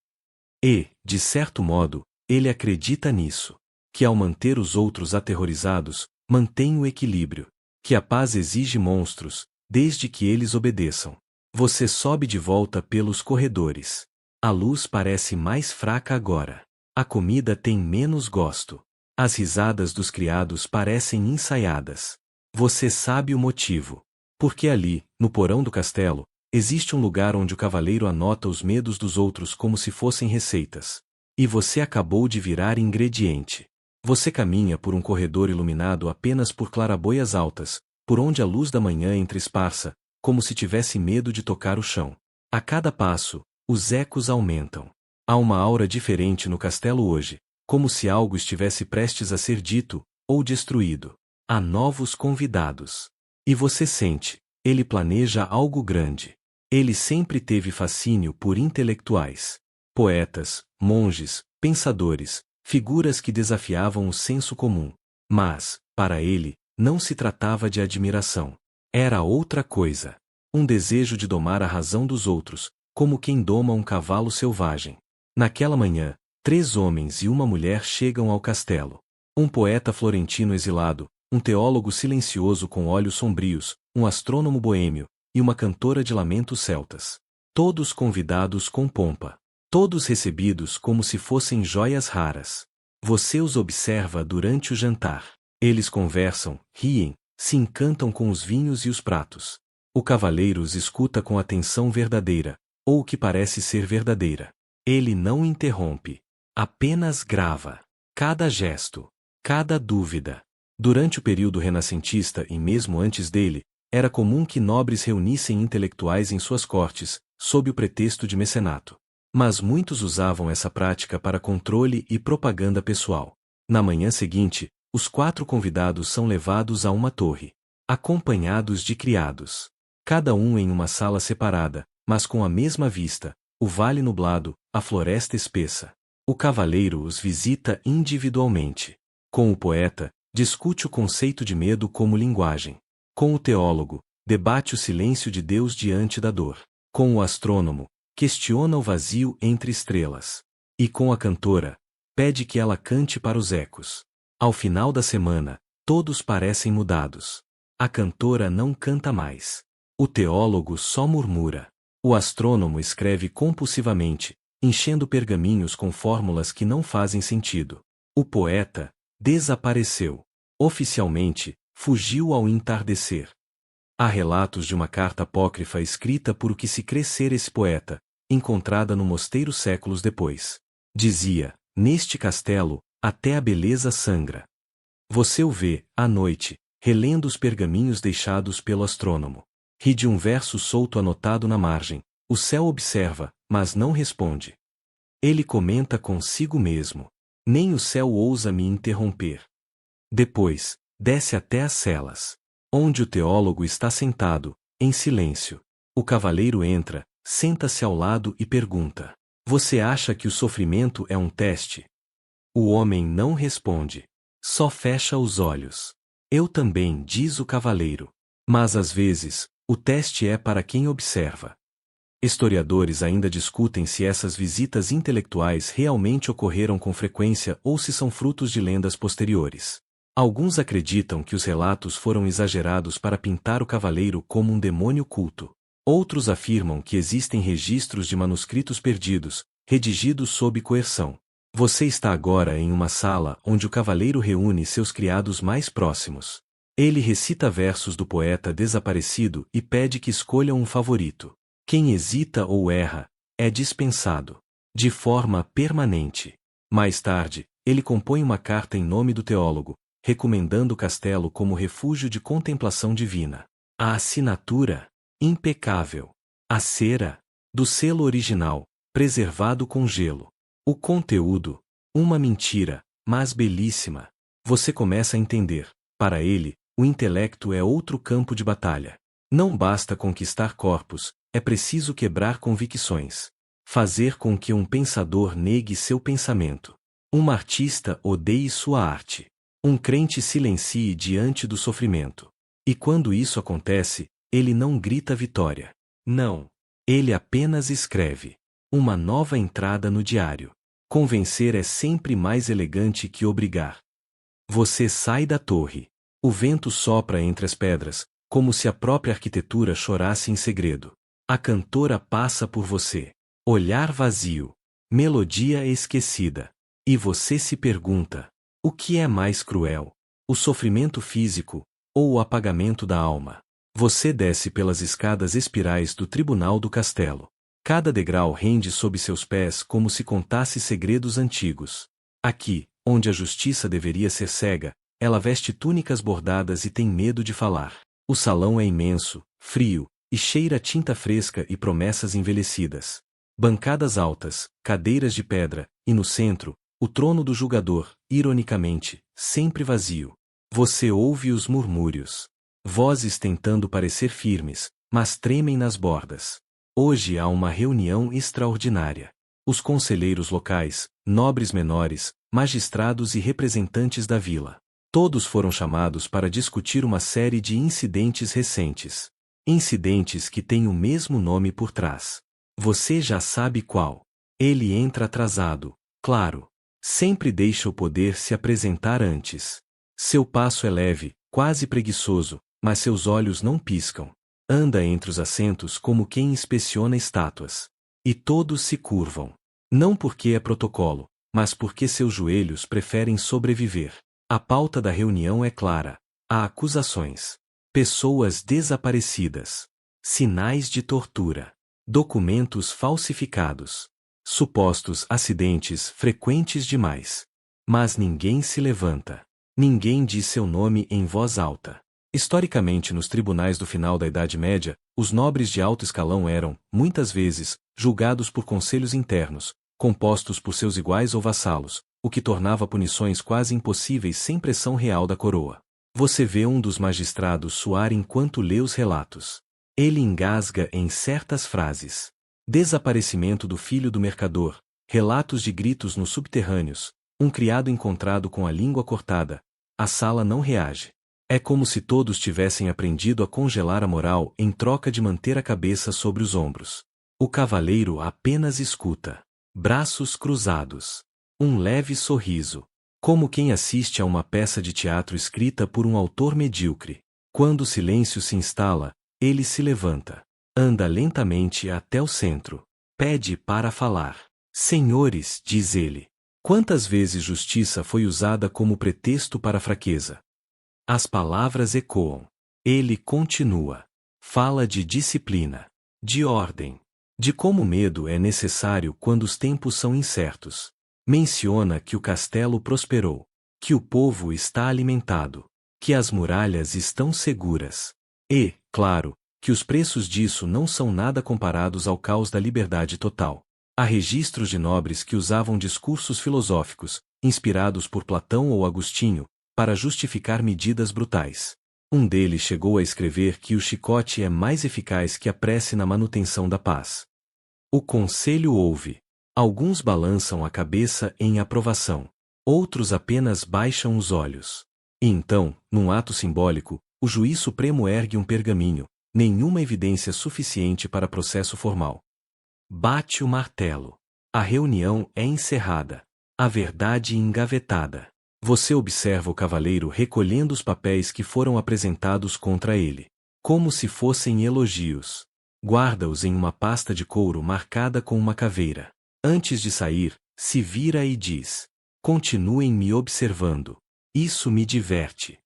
E, de certo modo, ele acredita nisso. Que ao manter os outros aterrorizados, mantém o equilíbrio. Que a paz exige monstros, desde que eles obedeçam. Você sobe de volta pelos corredores. A luz parece mais fraca agora. A comida tem menos gosto. As risadas dos criados parecem ensaiadas. Você sabe o motivo. Porque ali, no porão do castelo, existe um lugar onde o cavaleiro anota os medos dos outros como se fossem receitas. E você acabou de virar ingrediente. Você caminha por um corredor iluminado apenas por claraboias altas, por onde a luz da manhã entra esparsa, como se tivesse medo de tocar o chão. A cada passo, os ecos aumentam. Há uma aura diferente no castelo hoje, como se algo estivesse prestes a ser dito, ou destruído. Há novos convidados. E você sente, ele planeja algo grande. Ele sempre teve fascínio por intelectuais. Poetas, monges, pensadores, figuras que desafiavam o senso comum. Mas, para ele, não se tratava de admiração. Era outra coisa. Um desejo de domar a razão dos outros, como quem doma um cavalo selvagem. Naquela manhã, 3 homens e uma mulher chegam ao castelo. Um poeta florentino exilado, um teólogo silencioso com olhos sombrios, um astrônomo boêmio, e uma cantora de lamentos celtas. Todos convidados com pompa. Todos recebidos como se fossem joias raras. Você os observa durante o jantar. Eles conversam, riem, se encantam com os vinhos e os pratos. O cavaleiro os escuta com atenção verdadeira, ou o que parece ser verdadeira. Ele não interrompe. Apenas grava. Cada gesto. Cada dúvida. Durante o período renascentista e mesmo antes dele, era comum que nobres reunissem intelectuais em suas cortes, sob o pretexto de mecenato. Mas muitos usavam essa prática para controle e propaganda pessoal. Na manhã seguinte, os 4 convidados são levados a uma torre, acompanhados de criados. Cada um em uma sala separada, mas com a mesma vista, o vale nublado, a floresta espessa. O cavaleiro os visita individualmente. Com o poeta, discute o conceito de medo como linguagem. Com o teólogo, debate o silêncio de Deus diante da dor. Com o astrônomo, questiona o vazio entre estrelas. E com a cantora, pede que ela cante para os ecos. Ao final da semana, todos parecem mudados. A cantora não canta mais. O teólogo só murmura. O astrônomo escreve compulsivamente, enchendo pergaminhos com fórmulas que não fazem sentido. O poeta desapareceu. Oficialmente, fugiu ao entardecer. Há relatos de uma carta apócrifa escrita por o que se crê ser esse poeta, encontrada no mosteiro séculos depois. Dizia: neste castelo, até a beleza sangra. Você o vê, à noite, relendo os pergaminhos deixados pelo astrônomo. Ri de um verso solto anotado na margem. O céu observa, mas não responde. Ele comenta consigo mesmo. Nem o céu ousa me interromper. Depois, desce até as celas, onde o teólogo está sentado, em silêncio. O cavaleiro entra, senta-se ao lado e pergunta: você acha que o sofrimento é um teste? O homem não responde. Só fecha os olhos. Eu também, diz o cavaleiro. Mas às vezes, o teste é para quem observa. Historiadores ainda discutem se essas visitas intelectuais realmente ocorreram com frequência ou se são frutos de lendas posteriores. Alguns acreditam que os relatos foram exagerados para pintar o cavaleiro como um demônio culto. Outros afirmam que existem registros de manuscritos perdidos, redigidos sob coerção. Você está agora em uma sala onde o cavaleiro reúne seus criados mais próximos. Ele recita versos do poeta desaparecido e pede que escolham um favorito. Quem hesita ou erra, é dispensado. De forma permanente. Mais tarde, ele compõe uma carta em nome do teólogo, recomendando o castelo como refúgio de contemplação divina. A assinatura, impecável. A cera, do selo original, preservado com gelo. O conteúdo, uma mentira, mas belíssima. Você começa a entender. Para ele, o intelecto é outro campo de batalha. Não basta conquistar corpos, é preciso quebrar convicções. Fazer com que um pensador negue seu pensamento. Um artista odeie sua arte. Um crente silencie diante do sofrimento. E quando isso acontece, ele não grita vitória. Não. Ele apenas escreve. Uma nova entrada no diário. Convencer é sempre mais elegante que obrigar. Você sai da torre. O vento sopra entre as pedras, como se a própria arquitetura chorasse em segredo. A cantora passa por você. Olhar vazio. Melodia esquecida. E você se pergunta: o que é mais cruel? O sofrimento físico ou o apagamento da alma? Você desce pelas escadas espirais do tribunal do castelo. Cada degrau rende sob seus pés como se contasse segredos antigos. Aqui, onde a justiça deveria ser cega, ela veste túnicas bordadas e tem medo de falar. O salão é imenso, frio, e cheira a tinta fresca e promessas envelhecidas. Bancadas altas, cadeiras de pedra, e no centro, o trono do julgador, ironicamente, sempre vazio. Você ouve os murmúrios. Vozes tentando parecer firmes, mas tremem nas bordas. Hoje há uma reunião extraordinária. Os conselheiros locais, nobres menores, magistrados e representantes da vila. Todos foram chamados para discutir uma série de incidentes recentes. Incidentes que têm o mesmo nome por trás. Você já sabe qual. Ele entra atrasado, claro. Sempre deixa o poder se apresentar antes. Seu passo é leve, quase preguiçoso, mas seus olhos não piscam. Anda entre os assentos como quem inspeciona estátuas. E todos se curvam. Não porque é protocolo, mas porque seus joelhos preferem sobreviver. A pauta da reunião é clara. Há acusações. Pessoas desaparecidas. Sinais de tortura. Documentos falsificados. Supostos acidentes frequentes demais. Mas ninguém se levanta. Ninguém diz seu nome em voz alta. Historicamente, nos tribunais do final da Idade Média, os nobres de alto escalão eram, muitas vezes, julgados por conselhos internos, compostos por seus iguais ou vassalos, o que tornava punições quase impossíveis sem pressão real da coroa. Você vê um dos magistrados suar enquanto lê os relatos. Ele engasga em certas frases. Desaparecimento do filho do mercador, relatos de gritos nos subterrâneos, um criado encontrado com a língua cortada. A sala não reage. É como se todos tivessem aprendido a congelar a moral em troca de manter a cabeça sobre os ombros. O cavaleiro apenas escuta. Braços cruzados. Um leve sorriso. Como quem assiste a uma peça de teatro escrita por um autor medíocre. Quando o silêncio se instala, ele se levanta. Anda lentamente até o centro. Pede para falar. Senhores, diz ele. Quantas vezes justiça foi usada como pretexto para a fraqueza? As palavras ecoam. Ele continua. Fala de disciplina. De ordem. De como o medo é necessário quando os tempos são incertos. Menciona que o castelo prosperou. Que o povo está alimentado. Que as muralhas estão seguras. E, claro, que os preços disso não são nada comparados ao caos da liberdade total. Há registros de nobres que usavam discursos filosóficos, inspirados por Platão ou Agostinho, para justificar medidas brutais. Um deles chegou a escrever que o chicote é mais eficaz que a prece na manutenção da paz. O conselho ouve. Alguns balançam a cabeça em aprovação. Outros apenas baixam os olhos. E então, num ato simbólico, o juiz supremo ergue um pergaminho, nenhuma evidência suficiente para processo formal. Bate o martelo. A reunião é encerrada. A verdade engavetada. Você observa o cavaleiro recolhendo os papéis que foram apresentados contra ele. Como se fossem elogios. Guarda-os em uma pasta de couro marcada com uma caveira. Antes de sair, se vira e diz: continuem me observando. Isso me diverte.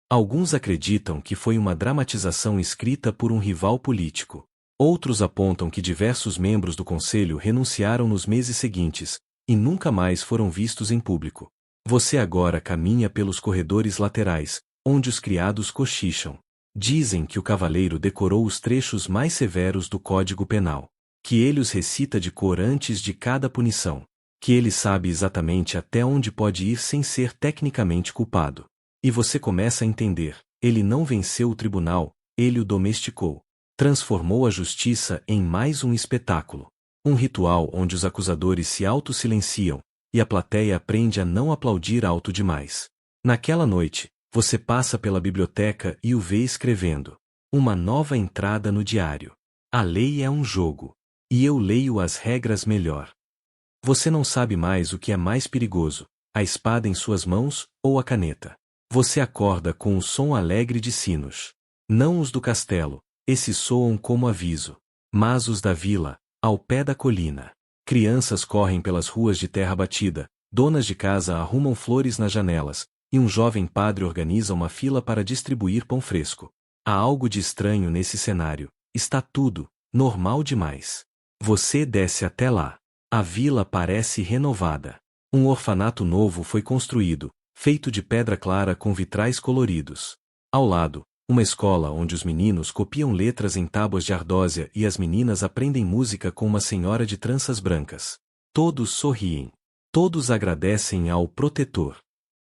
Alguns acreditam que foi uma dramatização escrita por um rival político. Outros apontam que diversos membros do conselho renunciaram nos meses seguintes, e nunca mais foram vistos em público. Você agora caminha pelos corredores laterais, onde os criados cochicham. Dizem que o cavaleiro decorou os trechos mais severos do Código Penal. Que ele os recita de cor antes de cada punição. Que ele sabe exatamente até onde pode ir sem ser tecnicamente culpado. E você começa a entender, ele não venceu o tribunal, ele o domesticou. Transformou a justiça em mais um espetáculo. Um ritual onde os acusadores se autossilenciam, e a plateia aprende a não aplaudir alto demais. Naquela noite, você passa pela biblioteca e o vê escrevendo. Uma nova entrada no diário. A lei é um jogo. E eu leio as regras melhor. Você não sabe mais o que é mais perigoso, a espada em suas mãos ou a caneta. Você acorda com o som alegre de sinos. Não os do castelo, esses soam como aviso. Mas os da vila, Ao pé da colina. Crianças correm pelas ruas de terra batida, donas de casa arrumam flores nas janelas, e um jovem padre organiza uma fila para distribuir pão fresco. Há algo de estranho nesse cenário. Está tudo normal demais. Você desce até lá. A vila parece renovada. Um orfanato novo foi construído, feito de pedra clara com vitrais coloridos. Ao lado, uma escola onde os meninos copiam letras em tábuas de ardósia e as meninas aprendem música com uma senhora de tranças brancas. Todos sorriem. Todos agradecem ao protetor.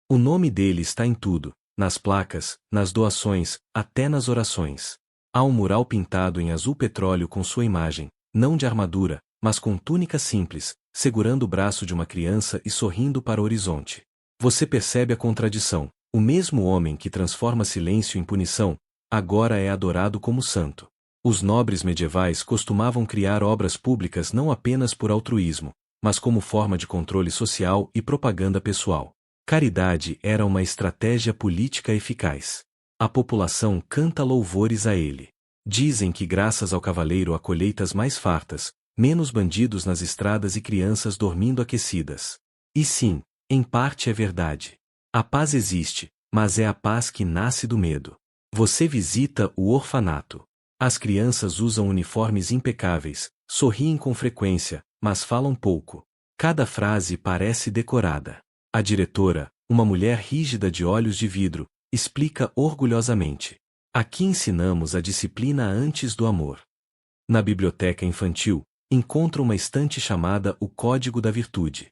O nome dele está em tudo, nas placas, nas doações, até nas orações. Há um mural pintado em azul petróleo com sua imagem, não de armadura, mas com túnica simples, segurando o braço de uma criança e sorrindo para o horizonte. Você percebe a contradição. O mesmo homem que transforma silêncio em punição, agora é adorado como santo. Os nobres medievais costumavam criar obras públicas não apenas por altruísmo, mas como forma de controle social e propaganda pessoal. Caridade era uma estratégia política eficaz. A população canta louvores a ele. Dizem que graças ao cavaleiro há colheitas mais fartas, menos bandidos nas estradas e crianças dormindo aquecidas. E sim, em parte é verdade. A paz existe, mas é a paz que nasce do medo. Você visita o orfanato. As crianças usam uniformes impecáveis, sorriem com frequência, mas falam pouco. Cada frase parece decorada. A diretora, uma mulher rígida de olhos de vidro, explica orgulhosamente. Aqui ensinamos a disciplina antes do amor. Na biblioteca infantil, encontra uma estante chamada O Código da Virtude.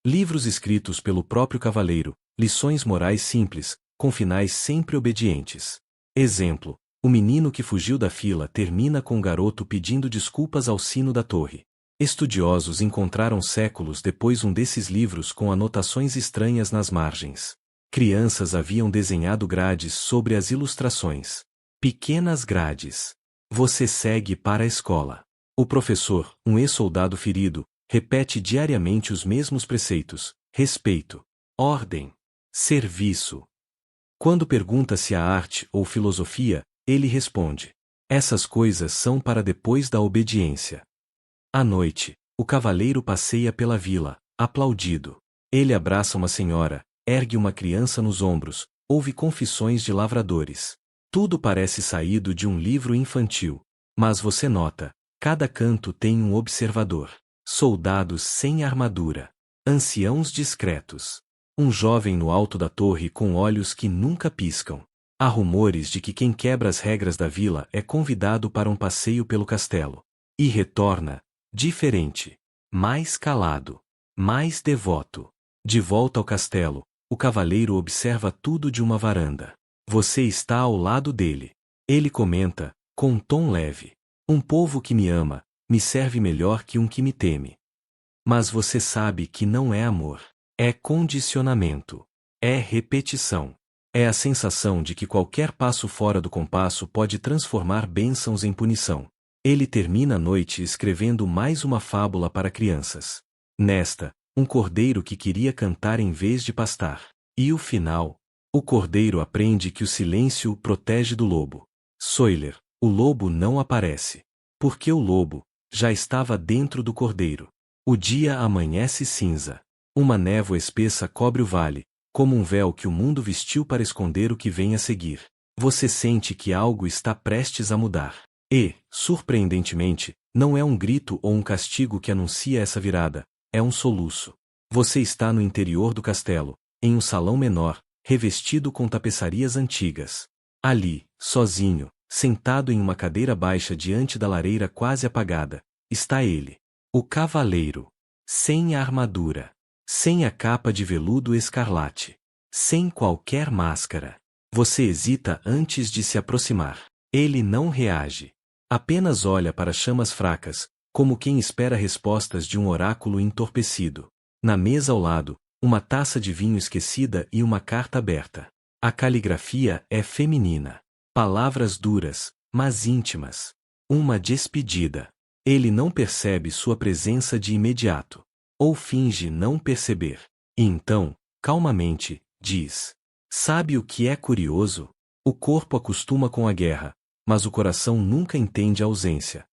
Livros escritos pelo próprio cavaleiro, lições morais simples, com finais sempre obedientes. Exemplo: o menino que fugiu da fila termina com o garoto pedindo desculpas ao sino da torre. Estudiosos encontraram séculos depois um desses livros com anotações estranhas nas margens. Crianças haviam desenhado grades sobre as ilustrações. Pequenas grades. Você segue para a escola. O professor, um ex-soldado ferido, repete diariamente os mesmos preceitos: respeito, ordem, serviço. Quando pergunta se há arte ou filosofia, ele responde: essas coisas são para depois da obediência. À noite, o cavaleiro passeia pela vila, aplaudido. Ele abraça uma senhora, ergue uma criança nos ombros, ouve confissões de lavradores. Tudo parece saído de um livro infantil. Mas você nota, cada canto tem um observador. Soldados sem armadura. Anciãos discretos. Um jovem no alto da torre com olhos que nunca piscam. Há rumores de que quem quebra as regras da vila é convidado para um passeio pelo castelo. E retorna, diferente. Mais calado. Mais devoto. De volta ao castelo, o cavaleiro observa tudo de uma varanda. Você está ao lado dele. Ele comenta, com um tom leve: um povo que me ama, me serve melhor que um que me teme. Mas você sabe que não é amor. É condicionamento. É repetição. É a sensação de que qualquer passo fora do compasso pode transformar bênçãos em punição. Ele termina a noite escrevendo mais uma fábula para crianças. Nesta, um cordeiro que queria cantar em vez de pastar. E o final? O cordeiro aprende que o silêncio o protege do lobo. Soiler, o lobo não aparece. Porque o lobo já estava dentro do cordeiro. O dia amanhece cinza. Uma névoa espessa cobre o vale, como um véu que o mundo vestiu para esconder o que vem a seguir. Você sente que algo está prestes a mudar. E, surpreendentemente, não é um grito ou um castigo que anuncia essa virada, é um soluço. Você está no interior do castelo, em um salão menor, revestido com tapeçarias antigas. Ali, sozinho, sentado em uma cadeira baixa diante da lareira quase apagada, está ele. O cavaleiro. Sem a armadura. Sem a capa de veludo escarlate. Sem qualquer máscara. Você hesita antes de se aproximar. Ele não reage. Apenas olha para as chamas fracas, como quem espera respostas de um oráculo entorpecido. Na mesa ao lado, uma taça de vinho esquecida e uma carta aberta. A caligrafia é feminina. Palavras duras, mas íntimas. Uma despedida. Ele não percebe sua presença de imediato. Ou finge não perceber. E então, calmamente, diz: sabe o que é curioso? O corpo acostuma com a guerra, mas o coração nunca entende a ausência.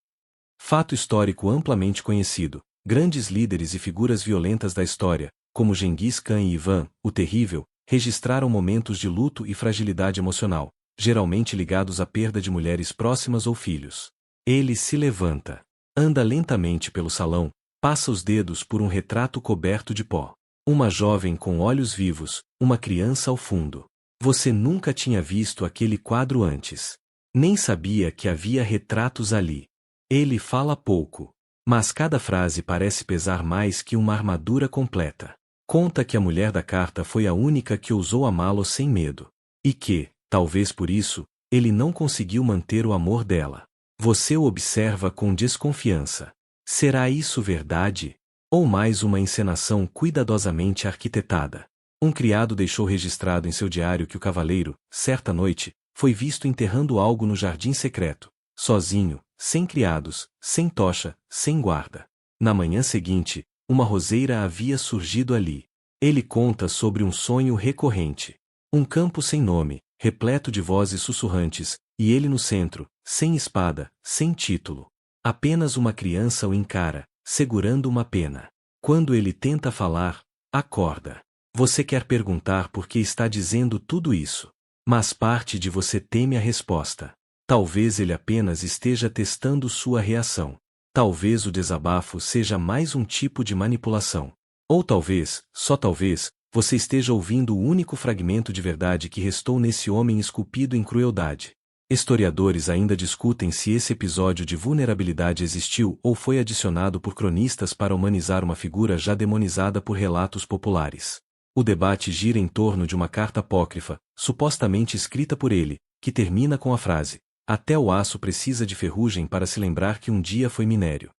Fato histórico amplamente conhecido. Grandes líderes e figuras violentas da história, como Genghis Khan e Ivan, o Terrível, registraram momentos de luto e fragilidade emocional, geralmente ligados à perda de mulheres próximas ou filhos. Ele se levanta. Anda lentamente pelo salão, passa os dedos por um retrato coberto de pó. Uma jovem com olhos vivos, uma criança ao fundo. Você nunca tinha visto aquele quadro antes. Nem sabia que havia retratos ali. Ele fala pouco, mas cada frase parece pesar mais que uma armadura completa. Conta que a mulher da carta foi a única que ousou amá-lo sem medo. E que, talvez por isso, ele não conseguiu manter o amor dela. Você o observa com desconfiança. Será isso verdade? Ou mais uma encenação cuidadosamente arquitetada? Um criado deixou registrado em seu diário que o cavaleiro, certa noite, foi visto enterrando algo no jardim secreto, sozinho, sem criados, sem tocha, sem guarda. Na manhã seguinte, uma roseira havia surgido ali. Ele conta sobre um sonho recorrente. Um campo sem nome, repleto de vozes sussurrantes, e ele no centro, sem espada, sem título. Apenas uma criança o encara, segurando uma pena. Quando ele tenta falar, acorda. Você quer perguntar por que está dizendo tudo isso. Mas parte de você teme a resposta. Talvez ele apenas esteja testando sua reação. Talvez o desabafo seja mais um tipo de manipulação. Ou talvez, só talvez, você esteja ouvindo o único fragmento de verdade que restou nesse homem esculpido em crueldade. Historiadores ainda discutem se esse episódio de vulnerabilidade existiu ou foi adicionado por cronistas para humanizar uma figura já demonizada por relatos populares. O debate gira em torno de uma carta apócrifa, supostamente escrita por ele, que termina com a frase: "Até o aço precisa de ferrugem para se lembrar que um dia foi minério."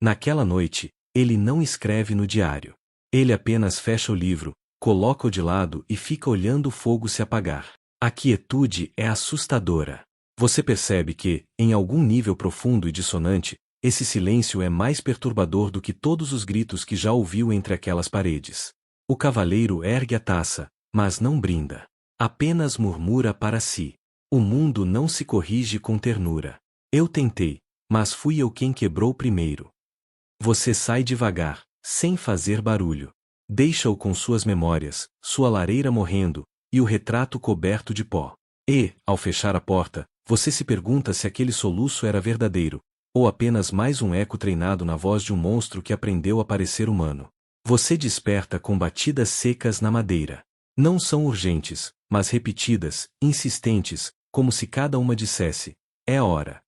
Naquela noite, ele não escreve no diário. Ele apenas fecha o livro, coloca-o de lado e fica olhando o fogo se apagar. A quietude é assustadora. Você percebe que, em algum nível profundo e dissonante, esse silêncio é mais perturbador do que todos os gritos que já ouviu entre aquelas paredes. O cavaleiro ergue a taça, mas não brinda. Apenas murmura para si. O mundo não se corrige com ternura. Eu tentei, mas fui eu quem quebrou primeiro. Você sai devagar, sem fazer barulho. Deixa-o com suas memórias, sua lareira morrendo, e o retrato coberto de pó. E, ao fechar a porta, você se pergunta se aquele soluço era verdadeiro, ou apenas mais um eco treinado na voz de um monstro que aprendeu a parecer humano. Você desperta com batidas secas na madeira. Não são urgentes, mas repetidas, insistentes, como se cada uma dissesse: "É hora."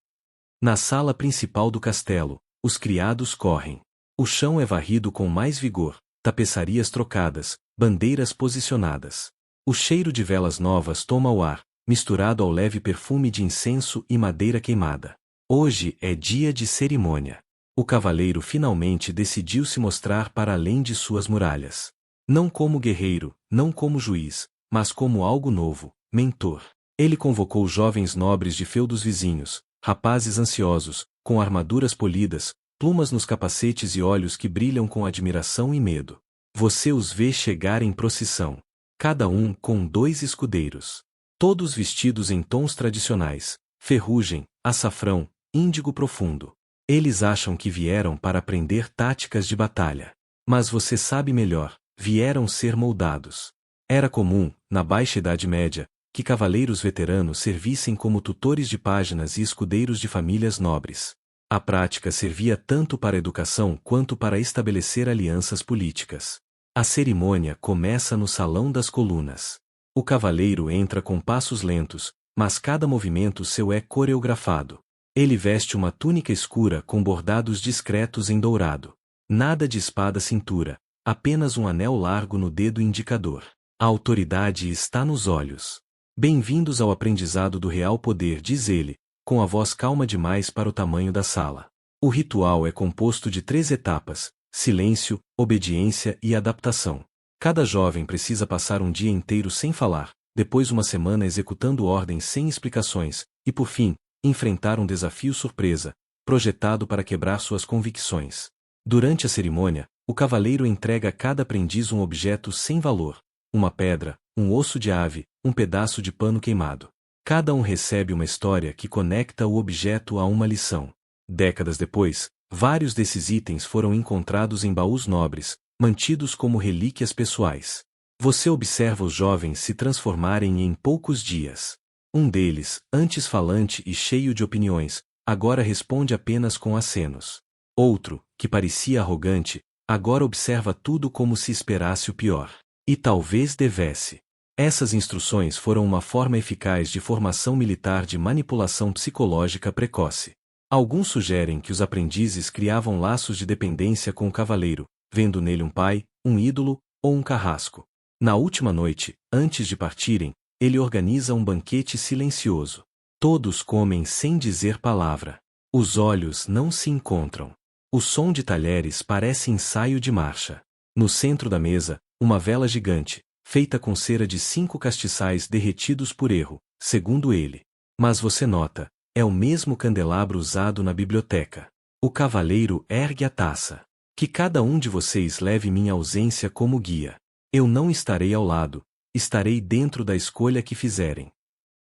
Na sala principal do castelo, os criados correm. O chão é varrido com mais vigor, tapeçarias trocadas, bandeiras posicionadas. O cheiro de velas novas toma o ar, misturado ao leve perfume de incenso e madeira queimada. Hoje é dia de cerimônia. O cavaleiro finalmente decidiu se mostrar para além de suas muralhas. Não como guerreiro, não como juiz, mas como algo novo, mentor. Ele convocou jovens nobres de feudos vizinhos, rapazes ansiosos, com armaduras polidas, plumas nos capacetes e olhos que brilham com admiração e medo. Você os vê chegar em procissão. Cada um com 2 escudeiros. Todos vestidos em tons tradicionais, ferrugem, açafrão, índigo profundo. Eles acham que vieram para aprender táticas de batalha. Mas você sabe melhor, vieram ser moldados. Era comum, na Baixa Idade Média, que cavaleiros veteranos servissem como tutores de páginas e escudeiros de famílias nobres. A prática servia tanto para a educação quanto para estabelecer alianças políticas. A cerimônia começa no Salão das Colunas. O cavaleiro entra com passos lentos, mas cada movimento seu é coreografado. Ele veste uma túnica escura com bordados discretos em dourado. Nada de espada à cintura, apenas um anel largo no dedo indicador. A autoridade está nos olhos. "Bem-vindos ao aprendizado do real poder", diz ele, com a voz calma demais para o tamanho da sala. O ritual é composto de 3 etapas: silêncio, obediência e adaptação. Cada jovem precisa passar um dia inteiro sem falar, depois uma semana executando ordens sem explicações, e por fim, enfrentar um desafio surpresa, projetado para quebrar suas convicções. Durante a cerimônia, o cavaleiro entrega a cada aprendiz um objeto sem valor: uma pedra, um osso de ave, um pedaço de pano queimado. Cada um recebe uma história que conecta o objeto a uma lição. Décadas depois, vários desses itens foram encontrados em baús nobres, mantidos como relíquias pessoais. Você observa os jovens se transformarem em poucos dias. Um deles, antes falante e cheio de opiniões, agora responde apenas com acenos. Outro, que parecia arrogante, agora observa tudo como se esperasse o pior. E talvez devesse. Essas instruções foram uma forma eficaz de formação militar de manipulação psicológica precoce. Alguns sugerem que os aprendizes criavam laços de dependência com o cavaleiro, vendo nele um pai, um ídolo ou um carrasco. Na última noite, antes de partirem, ele organiza um banquete silencioso. Todos comem sem dizer palavra. Os olhos não se encontram. O som de talheres parece ensaio de marcha. No centro da mesa, uma vela gigante, feita com cera de 5 castiçais derretidos por erro, segundo ele. Mas você nota, é o mesmo candelabro usado na biblioteca. O cavaleiro ergue a taça. Que cada um de vocês leve minha ausência como guia. Eu não estarei ao lado, estarei dentro da escolha que fizerem.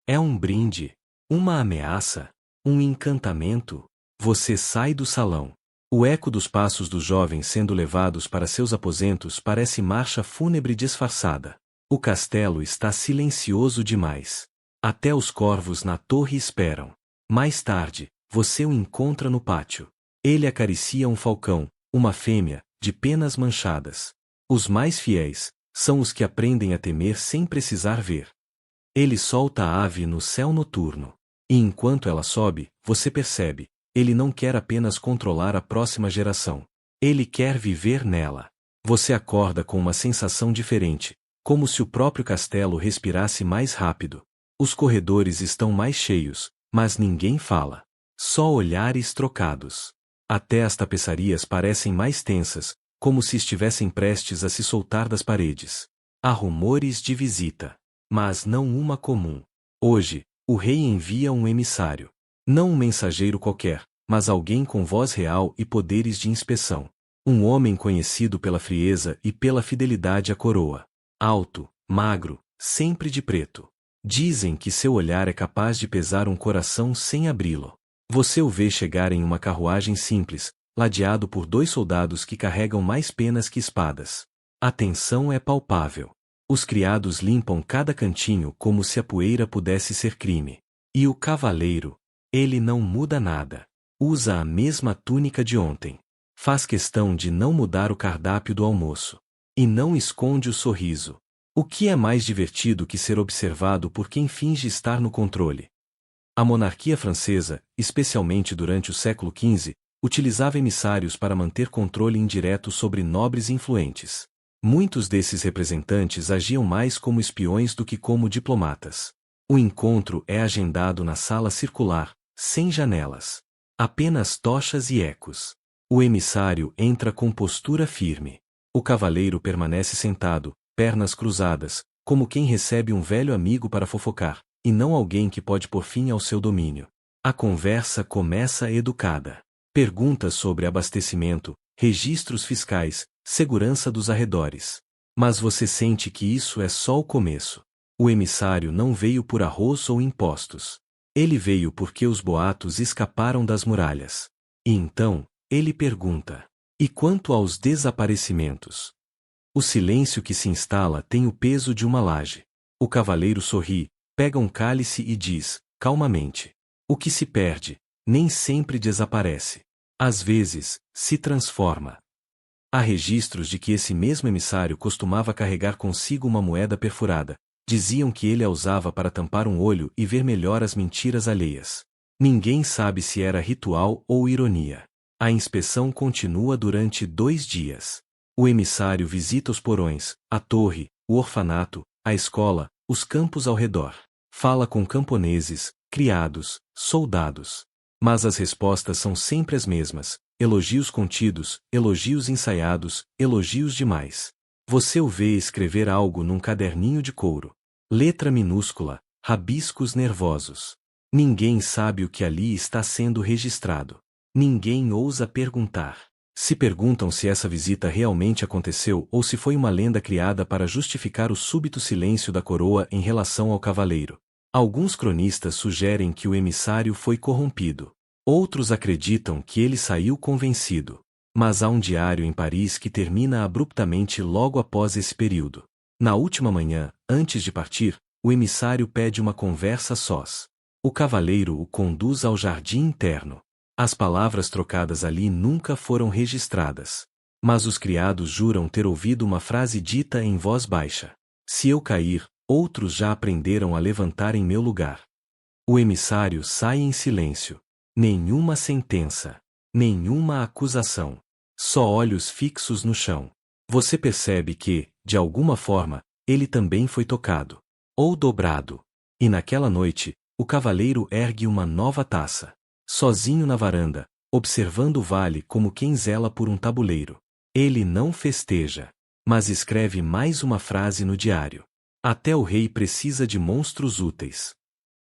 É um brinde, uma ameaça, um encantamento. Você sai do salão. O eco dos passos dos jovens sendo levados para seus aposentos parece marcha fúnebre disfarçada. O castelo está silencioso demais. Até os corvos na torre esperam. Mais tarde, você o encontra no pátio. Ele acaricia um falcão, uma fêmea, de penas manchadas. Os mais fiéis são os que aprendem a temer sem precisar ver. Ele solta a ave no céu noturno. E enquanto ela sobe, você percebe, ele não quer apenas controlar a próxima geração. Ele quer viver nela. Você acorda com uma sensação diferente, como se o próprio castelo respirasse mais rápido. Os corredores estão mais cheios, mas ninguém fala. Só olhares trocados. Até as tapeçarias parecem mais tensas, como se estivessem prestes a se soltar das paredes. Há rumores de visita. Mas não uma comum. Hoje, o rei envia um emissário. Não um mensageiro qualquer, mas alguém com voz real e poderes de inspeção. Um homem conhecido pela frieza e pela fidelidade à coroa. Alto, magro, sempre de preto. Dizem que seu olhar é capaz de pesar um coração sem abri-lo. Você o vê chegar em uma carruagem simples, ladeado por 2 soldados que carregam mais penas que espadas. A tensão é palpável. Os criados limpam cada cantinho como se a poeira pudesse ser crime. E o cavaleiro, ele não muda nada. Usa a mesma túnica de ontem. Faz questão de não mudar o cardápio do almoço. E não esconde o sorriso. O que é mais divertido que ser observado por quem finge estar no controle? A monarquia francesa, especialmente durante o século XV, utilizava emissários para manter controle indireto sobre nobres influentes. Muitos desses representantes agiam mais como espiões do que como diplomatas. O encontro é agendado na sala circular, sem janelas. Apenas tochas e ecos. O emissário entra com postura firme. O cavaleiro permanece sentado, pernas cruzadas, como quem recebe um velho amigo para fofocar, e não alguém que pode pôr fim ao seu domínio. A conversa começa educada. Perguntas sobre abastecimento, registros fiscais, segurança dos arredores. Mas você sente que isso é só o começo. O emissário não veio por arroz ou impostos. Ele veio porque os boatos escaparam das muralhas. E então, ele pergunta: e quanto aos desaparecimentos? O silêncio que se instala tem o peso de uma laje. O cavaleiro sorri, pega um cálice e diz, calmamente: o que se perde, nem sempre desaparece. Às vezes, se transforma. Há registros de que esse mesmo emissário costumava carregar consigo uma moeda perfurada. Diziam que ele a usava para tampar um olho e ver melhor as mentiras alheias. Ninguém sabe se era ritual ou ironia. A inspeção continua durante 2 dias. O emissário visita os porões, a torre, o orfanato, a escola, os campos ao redor. Fala com camponeses, criados, soldados. Mas as respostas são sempre as mesmas: elogios contidos, elogios ensaiados, elogios demais. Você o vê escrever algo num caderninho de couro. Letra minúscula, rabiscos nervosos. Ninguém sabe o que ali está sendo registrado. Ninguém ousa perguntar. Se perguntam se essa visita realmente aconteceu ou se foi uma lenda criada para justificar o súbito silêncio da coroa em relação ao cavaleiro. Alguns cronistas sugerem que o emissário foi corrompido. Outros acreditam que ele saiu convencido. Mas há um diário em Paris que termina abruptamente logo após esse período. Na última manhã, antes de partir, o emissário pede uma conversa sós. O cavaleiro o conduz ao jardim interno. As palavras trocadas ali nunca foram registradas. Mas os criados juram ter ouvido uma frase dita em voz baixa. Se eu cair, outros já aprenderam a levantar em meu lugar. O emissário sai em silêncio. Nenhuma sentença. Nenhuma acusação. Só olhos fixos no chão. Você percebe que, de alguma forma, ele também foi tocado. Ou dobrado. E naquela noite, o cavaleiro ergue uma nova taça. Sozinho na varanda, observando o vale como quem zela por um tabuleiro. Ele não festeja. Mas escreve mais uma frase no diário. Até o rei precisa de monstros úteis.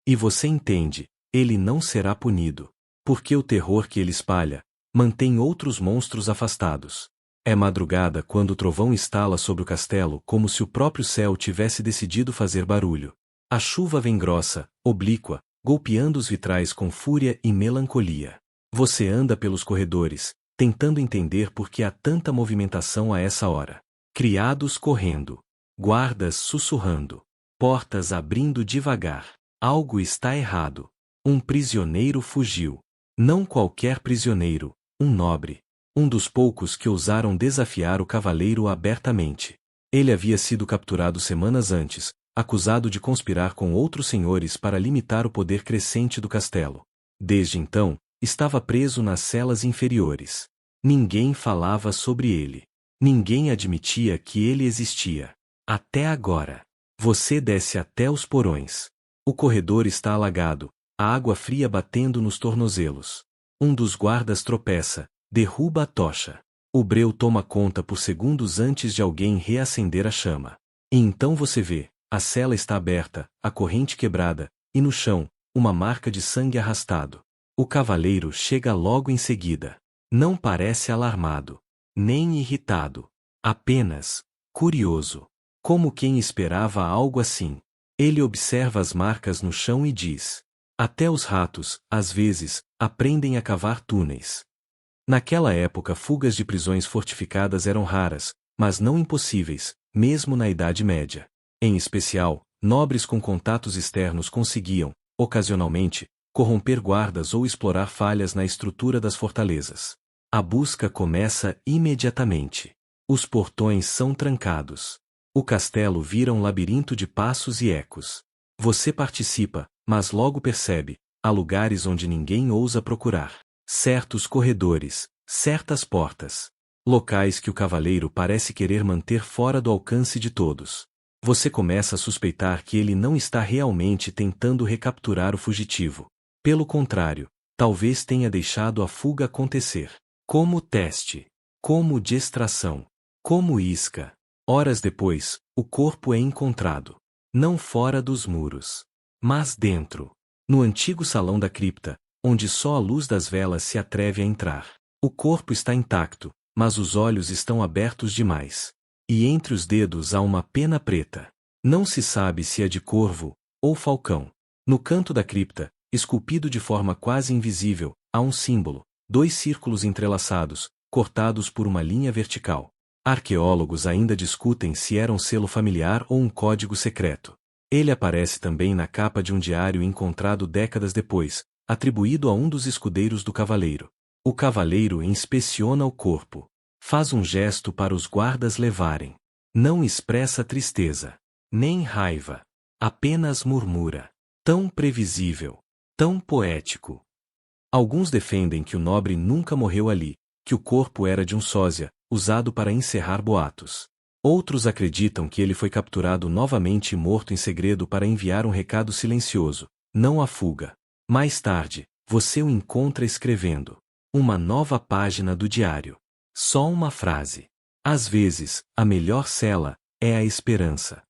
E você entende, ele não será punido. Porque o terror que ele espalha mantém outros monstros afastados. É madrugada quando o trovão estala sobre o castelo como se o próprio céu tivesse decidido fazer barulho. A chuva vem grossa, oblíqua, golpeando os vitrais com fúria e melancolia. Você anda pelos corredores, tentando entender por que há tanta movimentação a essa hora. Criados correndo. Guardas sussurrando. Portas abrindo devagar. Algo está errado. Um prisioneiro fugiu. Não qualquer prisioneiro, um nobre. Um dos poucos que ousaram desafiar o cavaleiro abertamente. Ele havia sido capturado semanas antes, acusado de conspirar com outros senhores para limitar o poder crescente do castelo. Desde então, estava preso nas celas inferiores. Ninguém falava sobre ele. Ninguém admitia que ele existia. Até agora. Você desce até os porões. O corredor está alagado, a água fria batendo nos tornozelos. Um dos guardas tropeça, derruba a tocha. O breu toma conta por segundos antes de alguém reacender a chama. E então você vê, a cela está aberta, a corrente quebrada, e no chão, uma marca de sangue arrastado. O cavaleiro chega logo em seguida. Não parece alarmado, nem irritado. Apenas curioso. Como quem esperava algo assim. Ele observa as marcas no chão e diz: até os ratos, às vezes, aprendem a cavar túneis. Naquela época fugas de prisões fortificadas eram raras, mas não impossíveis, mesmo na Idade Média. Em especial, nobres com contatos externos conseguiam, ocasionalmente, corromper guardas ou explorar falhas na estrutura das fortalezas. A busca começa imediatamente. Os portões são trancados. O castelo vira um labirinto de passos e ecos. Você participa, mas logo percebe, há lugares onde ninguém ousa procurar. Certos corredores, certas portas. Locais que o cavaleiro parece querer manter fora do alcance de todos. Você começa a suspeitar que ele não está realmente tentando recapturar o fugitivo. Pelo contrário, talvez tenha deixado a fuga acontecer. Como teste. Como distração. Como isca. Horas depois, o corpo é encontrado. Não fora dos muros, mas dentro. No antigo salão da cripta, onde só a luz das velas se atreve a entrar. O corpo está intacto, mas os olhos estão abertos demais. E entre os dedos há uma pena preta. Não se sabe se é de corvo ou falcão. No canto da cripta, esculpido de forma quase invisível, há um símbolo, 2 círculos entrelaçados, cortados por uma linha vertical. Arqueólogos ainda discutem se era um selo familiar ou um código secreto. Ele aparece também na capa de um diário encontrado décadas depois, atribuído a um dos escudeiros do cavaleiro. O cavaleiro inspeciona o corpo. Faz um gesto para os guardas levarem. Não expressa tristeza, nem raiva. Apenas murmura. Tão previsível, tão poético. Alguns defendem que o nobre nunca morreu ali, que o corpo era de um sósia, usado para encerrar boatos. Outros acreditam que ele foi capturado novamente e morto em segredo para enviar um recado silencioso, não a fuga. Mais tarde, você o encontra escrevendo uma nova página do diário. Só uma frase. Às vezes, a melhor cela é a esperança.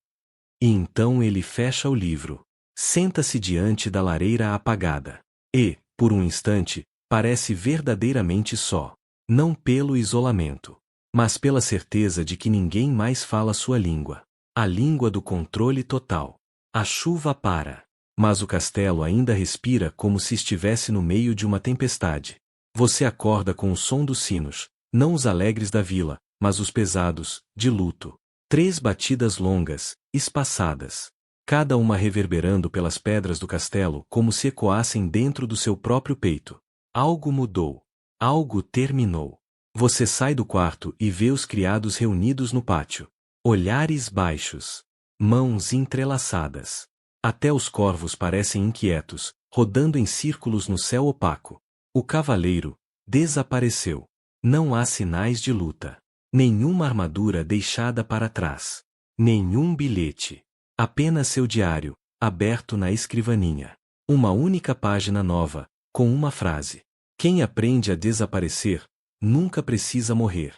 E então ele fecha o livro. Senta-se diante da lareira apagada. E, por um instante, parece verdadeiramente só. Não pelo isolamento, mas pela certeza de que ninguém mais fala sua língua. A língua do controle total. A chuva para. mas o castelo ainda respira como se estivesse no meio de uma tempestade. Você acorda com o som dos sinos, não os alegres da vila, mas os pesados, de luto. 3 batidas longas, espaçadas. Cada uma reverberando pelas pedras do castelo como se ecoassem dentro do seu próprio peito. Algo mudou. Algo terminou. Você sai do quarto e vê os criados reunidos no pátio. Olhares baixos. Mãos entrelaçadas. Até os corvos parecem inquietos, rodando em círculos no céu opaco. O cavaleiro desapareceu. Não há sinais de luta. Nenhuma armadura deixada para trás. Nenhum bilhete. Apenas seu diário, aberto na escrivaninha. Uma única página nova, com uma frase. Quem aprende a desaparecer, nunca precisa morrer.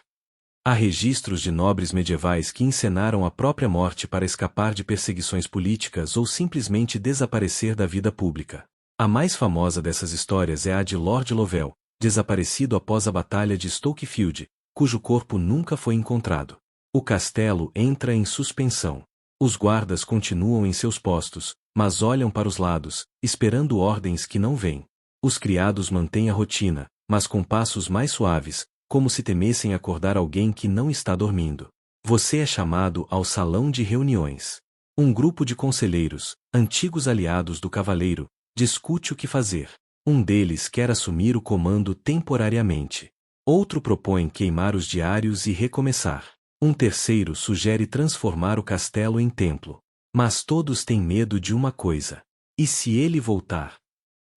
Há registros de nobres medievais que encenaram a própria morte para escapar de perseguições políticas ou simplesmente desaparecer da vida pública. A mais famosa dessas histórias é a de Lord Lovell, desaparecido após a Batalha de Stokefield, cujo corpo nunca foi encontrado. O castelo entra em suspensão. Os guardas continuam em seus postos, mas olham para os lados, esperando ordens que não vêm. Os criados mantêm a rotina, mas com passos mais suaves, como se temessem acordar alguém que não está dormindo. Você é chamado ao salão de reuniões. Um grupo de conselheiros, antigos aliados do cavaleiro, discute o que fazer. Um deles quer assumir o comando temporariamente. Outro propõe queimar os diários e recomeçar. Um terceiro sugere transformar o castelo em templo. Mas todos têm medo de uma coisa. E se ele voltar?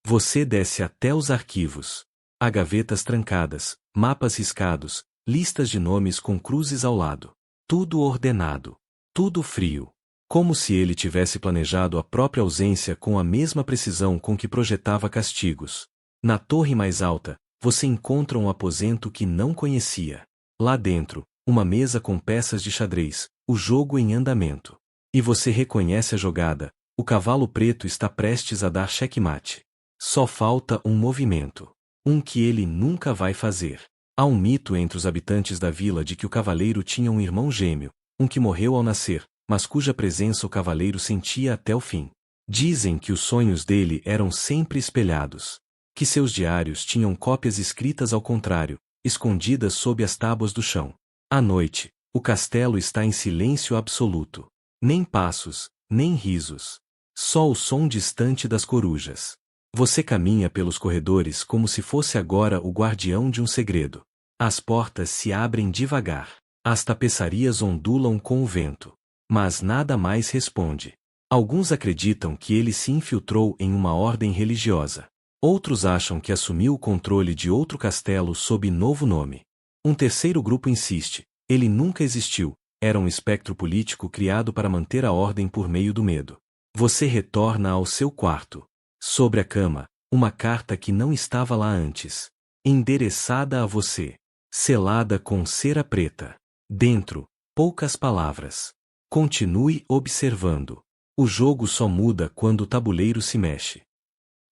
Você desce até os arquivos. Há gavetas trancadas, mapas riscados, listas de nomes com cruzes ao lado. Tudo ordenado. Tudo frio. Como se ele tivesse planejado a própria ausência com a mesma precisão com que projetava castigos. Na torre mais alta, você encontra um aposento que não conhecia. Lá dentro, uma mesa com peças de xadrez, o jogo em andamento. E você reconhece a jogada, o cavalo preto está prestes a dar checkmate. Só falta um movimento. Um que ele nunca vai fazer. Há um mito entre os habitantes da vila de que o cavaleiro tinha um irmão gêmeo, um que morreu ao nascer, mas cuja presença o cavaleiro sentia até o fim. Dizem que os sonhos dele eram sempre espelhados. Que seus diários tinham cópias escritas ao contrário, escondidas sob as tábuas do chão. À noite, o castelo está em silêncio absoluto. Nem passos, nem risos. Só o som distante das corujas. Você caminha pelos corredores como se fosse agora o guardião de um segredo. As portas se abrem devagar. As tapeçarias ondulam com o vento. Mas nada mais responde. Alguns acreditam que ele se infiltrou em uma ordem religiosa. Outros acham que assumiu o controle de outro castelo sob novo nome. Um terceiro grupo insiste. Ele nunca existiu, era um espectro político criado para manter a ordem por meio do medo. Você retorna ao seu quarto. Sobre a cama, uma carta que não estava lá antes. Endereçada a você. Selada com cera preta. Dentro, poucas palavras. Continue observando. O jogo só muda quando o tabuleiro se mexe.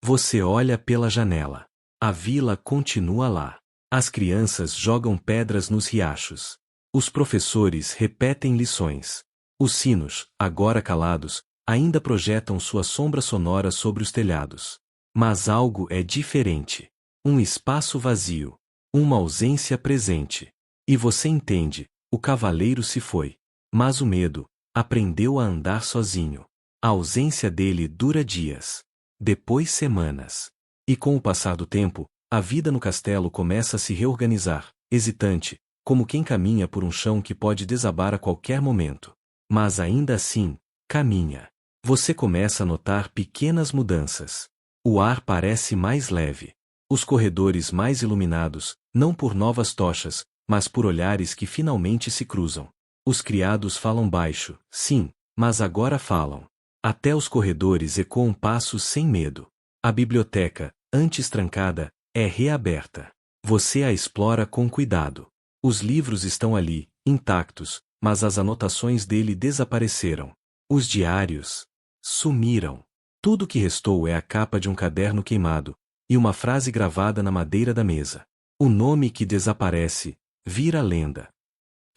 Você olha pela janela. A vila continua lá. As crianças jogam pedras nos riachos. Os professores repetem lições. Os sinos, agora calados, ainda projetam sua sombra sonora sobre os telhados. Mas algo é diferente. Um espaço vazio. Uma ausência presente. E você entende, o cavaleiro se foi. Mas o medo aprendeu a andar sozinho. A ausência dele dura dias. Depois semanas. E com o passar do tempo, a vida no castelo começa a se reorganizar, hesitante, como quem caminha por um chão que pode desabar a qualquer momento. Mas ainda assim, caminha. Você começa a notar pequenas mudanças. O ar parece mais leve. Os corredores mais iluminados, não por novas tochas, mas por olhares que finalmente se cruzam. Os criados falam baixo, sim, mas agora falam. Até os corredores ecoam passos sem medo. A biblioteca, antes trancada, é reaberta. Você a explora com cuidado. Os livros estão ali, intactos, mas as anotações dele desapareceram. Os diários sumiram. Tudo que restou é a capa de um caderno queimado, e uma frase gravada na madeira da mesa. O nome que desaparece vira lenda.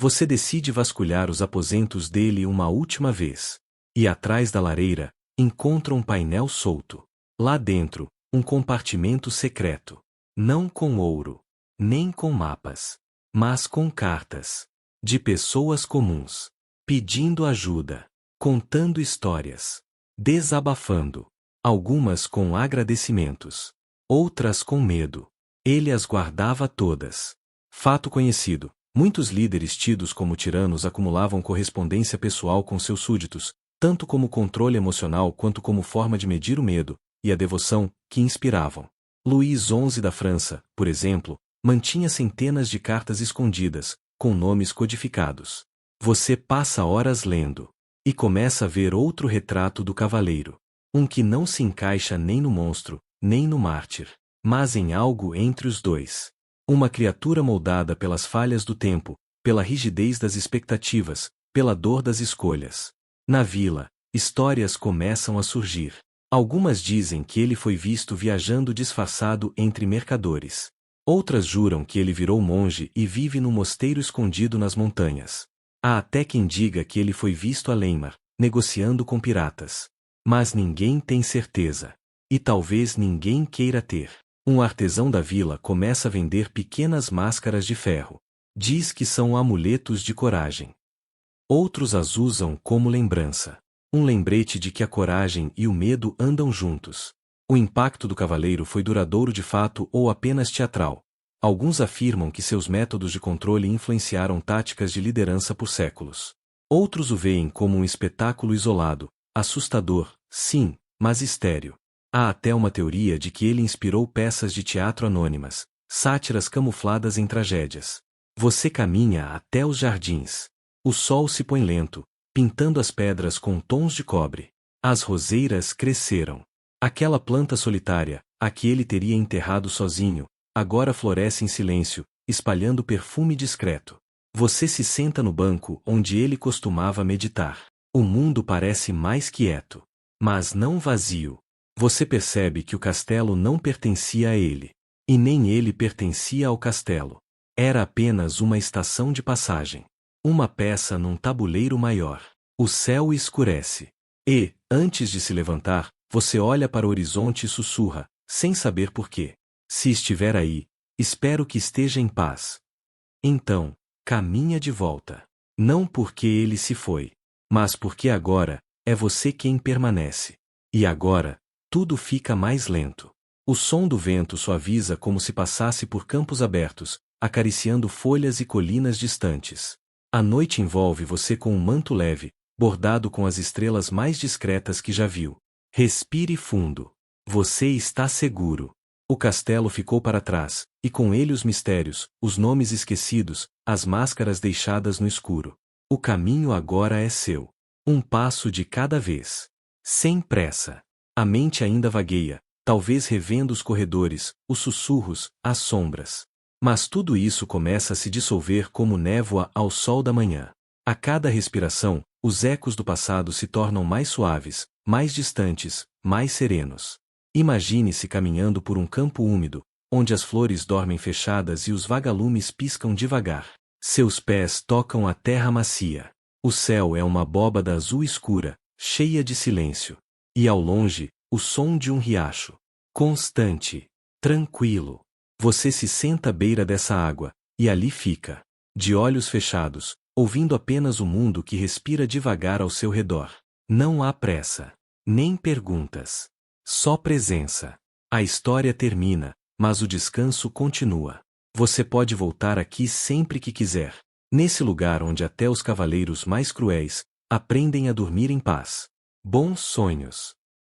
Você decide vasculhar os aposentos dele uma última vez. E atrás da lareira, Encontra um painel solto. Lá dentro, um compartimento secreto. Não com ouro, nem com mapas, mas com cartas. De pessoas comuns. Pedindo ajuda. Contando histórias. Desabafando. Algumas com agradecimentos. Outras com medo. Ele as guardava todas. Fato conhecido. Muitos líderes tidos como tiranos acumulavam correspondência pessoal com seus súditos, tanto como controle emocional quanto como forma de medir o medo e a devoção que inspiravam. Luís XI da França, por exemplo, mantinha centenas de cartas escondidas, com nomes codificados. Você passa horas lendo e começa a ver outro retrato do cavaleiro. Um que não se encaixa nem no monstro, nem no mártir, mas em algo entre os dois. Uma criatura moldada pelas falhas do tempo, pela rigidez das expectativas, pela dor das escolhas. Na vila, histórias começam a surgir. Algumas dizem que ele foi visto viajando disfarçado entre mercadores. Outras juram que ele virou monge e vive num mosteiro escondido nas montanhas. Há até quem diga que ele foi visto a Leimar, negociando com piratas. Mas ninguém tem certeza. E talvez ninguém queira ter. Um artesão da vila começa a vender pequenas máscaras de ferro. Diz que são amuletos de coragem. Outros as usam como lembrança. Um lembrete de que a coragem e o medo andam juntos. O impacto do cavaleiro foi duradouro de fato ou apenas teatral. Alguns afirmam que seus métodos de controle influenciaram táticas de liderança por séculos. Outros o veem como um espetáculo isolado, assustador, sim, mas estéril. Há até uma teoria de que ele inspirou peças de teatro anônimas, sátiras camufladas em tragédias. Você caminha até os jardins. O sol se põe lento, pintando as pedras com tons de cobre. As roseiras cresceram. Aquela planta solitária, a que ele teria enterrado sozinho, agora floresce em silêncio, espalhando perfume discreto. Você se senta no banco onde ele costumava meditar. O mundo parece mais quieto, mas não vazio. Você percebe que o castelo não pertencia a ele. E nem ele pertencia ao castelo. Era apenas uma estação de passagem. Uma peça num tabuleiro maior. O céu escurece. E, antes de se levantar, você olha para o horizonte e sussurra, sem saber por quê. Se estiver aí, espero que esteja em paz. Então, caminha de volta. Não porque ele se foi, mas porque agora, é você quem permanece. E agora, tudo fica mais lento. O som do vento suaviza como se passasse por campos abertos, acariciando folhas e colinas distantes. A noite envolve você com um manto leve, bordado com as estrelas mais discretas que já viu. Respire fundo. Você está seguro. O castelo ficou para trás, e com ele os mistérios, os nomes esquecidos, as máscaras deixadas no escuro. O caminho agora é seu. Um passo de cada vez. Sem pressa. A mente ainda vagueia, talvez revendo os corredores, os sussurros, as sombras. Mas tudo isso começa a se dissolver como névoa ao sol da manhã. A cada respiração, os ecos do passado se tornam mais suaves, mais distantes, mais serenos. Imagine-se caminhando por um campo úmido, onde as flores dormem fechadas e os vagalumes piscam devagar. Seus pés tocam a terra macia. O céu é uma abóbada azul escura, cheia de silêncio. E ao longe, o som de um riacho. Constante. Tranquilo. Você se senta à beira dessa água, e ali fica. De olhos fechados, ouvindo apenas o mundo que respira devagar ao seu redor. Não há pressa. Nem perguntas. Só presença. A história termina, mas o descanso continua. Você pode voltar aqui sempre que quiser. Nesse lugar onde até os cavaleiros mais cruéis aprendem a dormir em paz. Bons sonhos.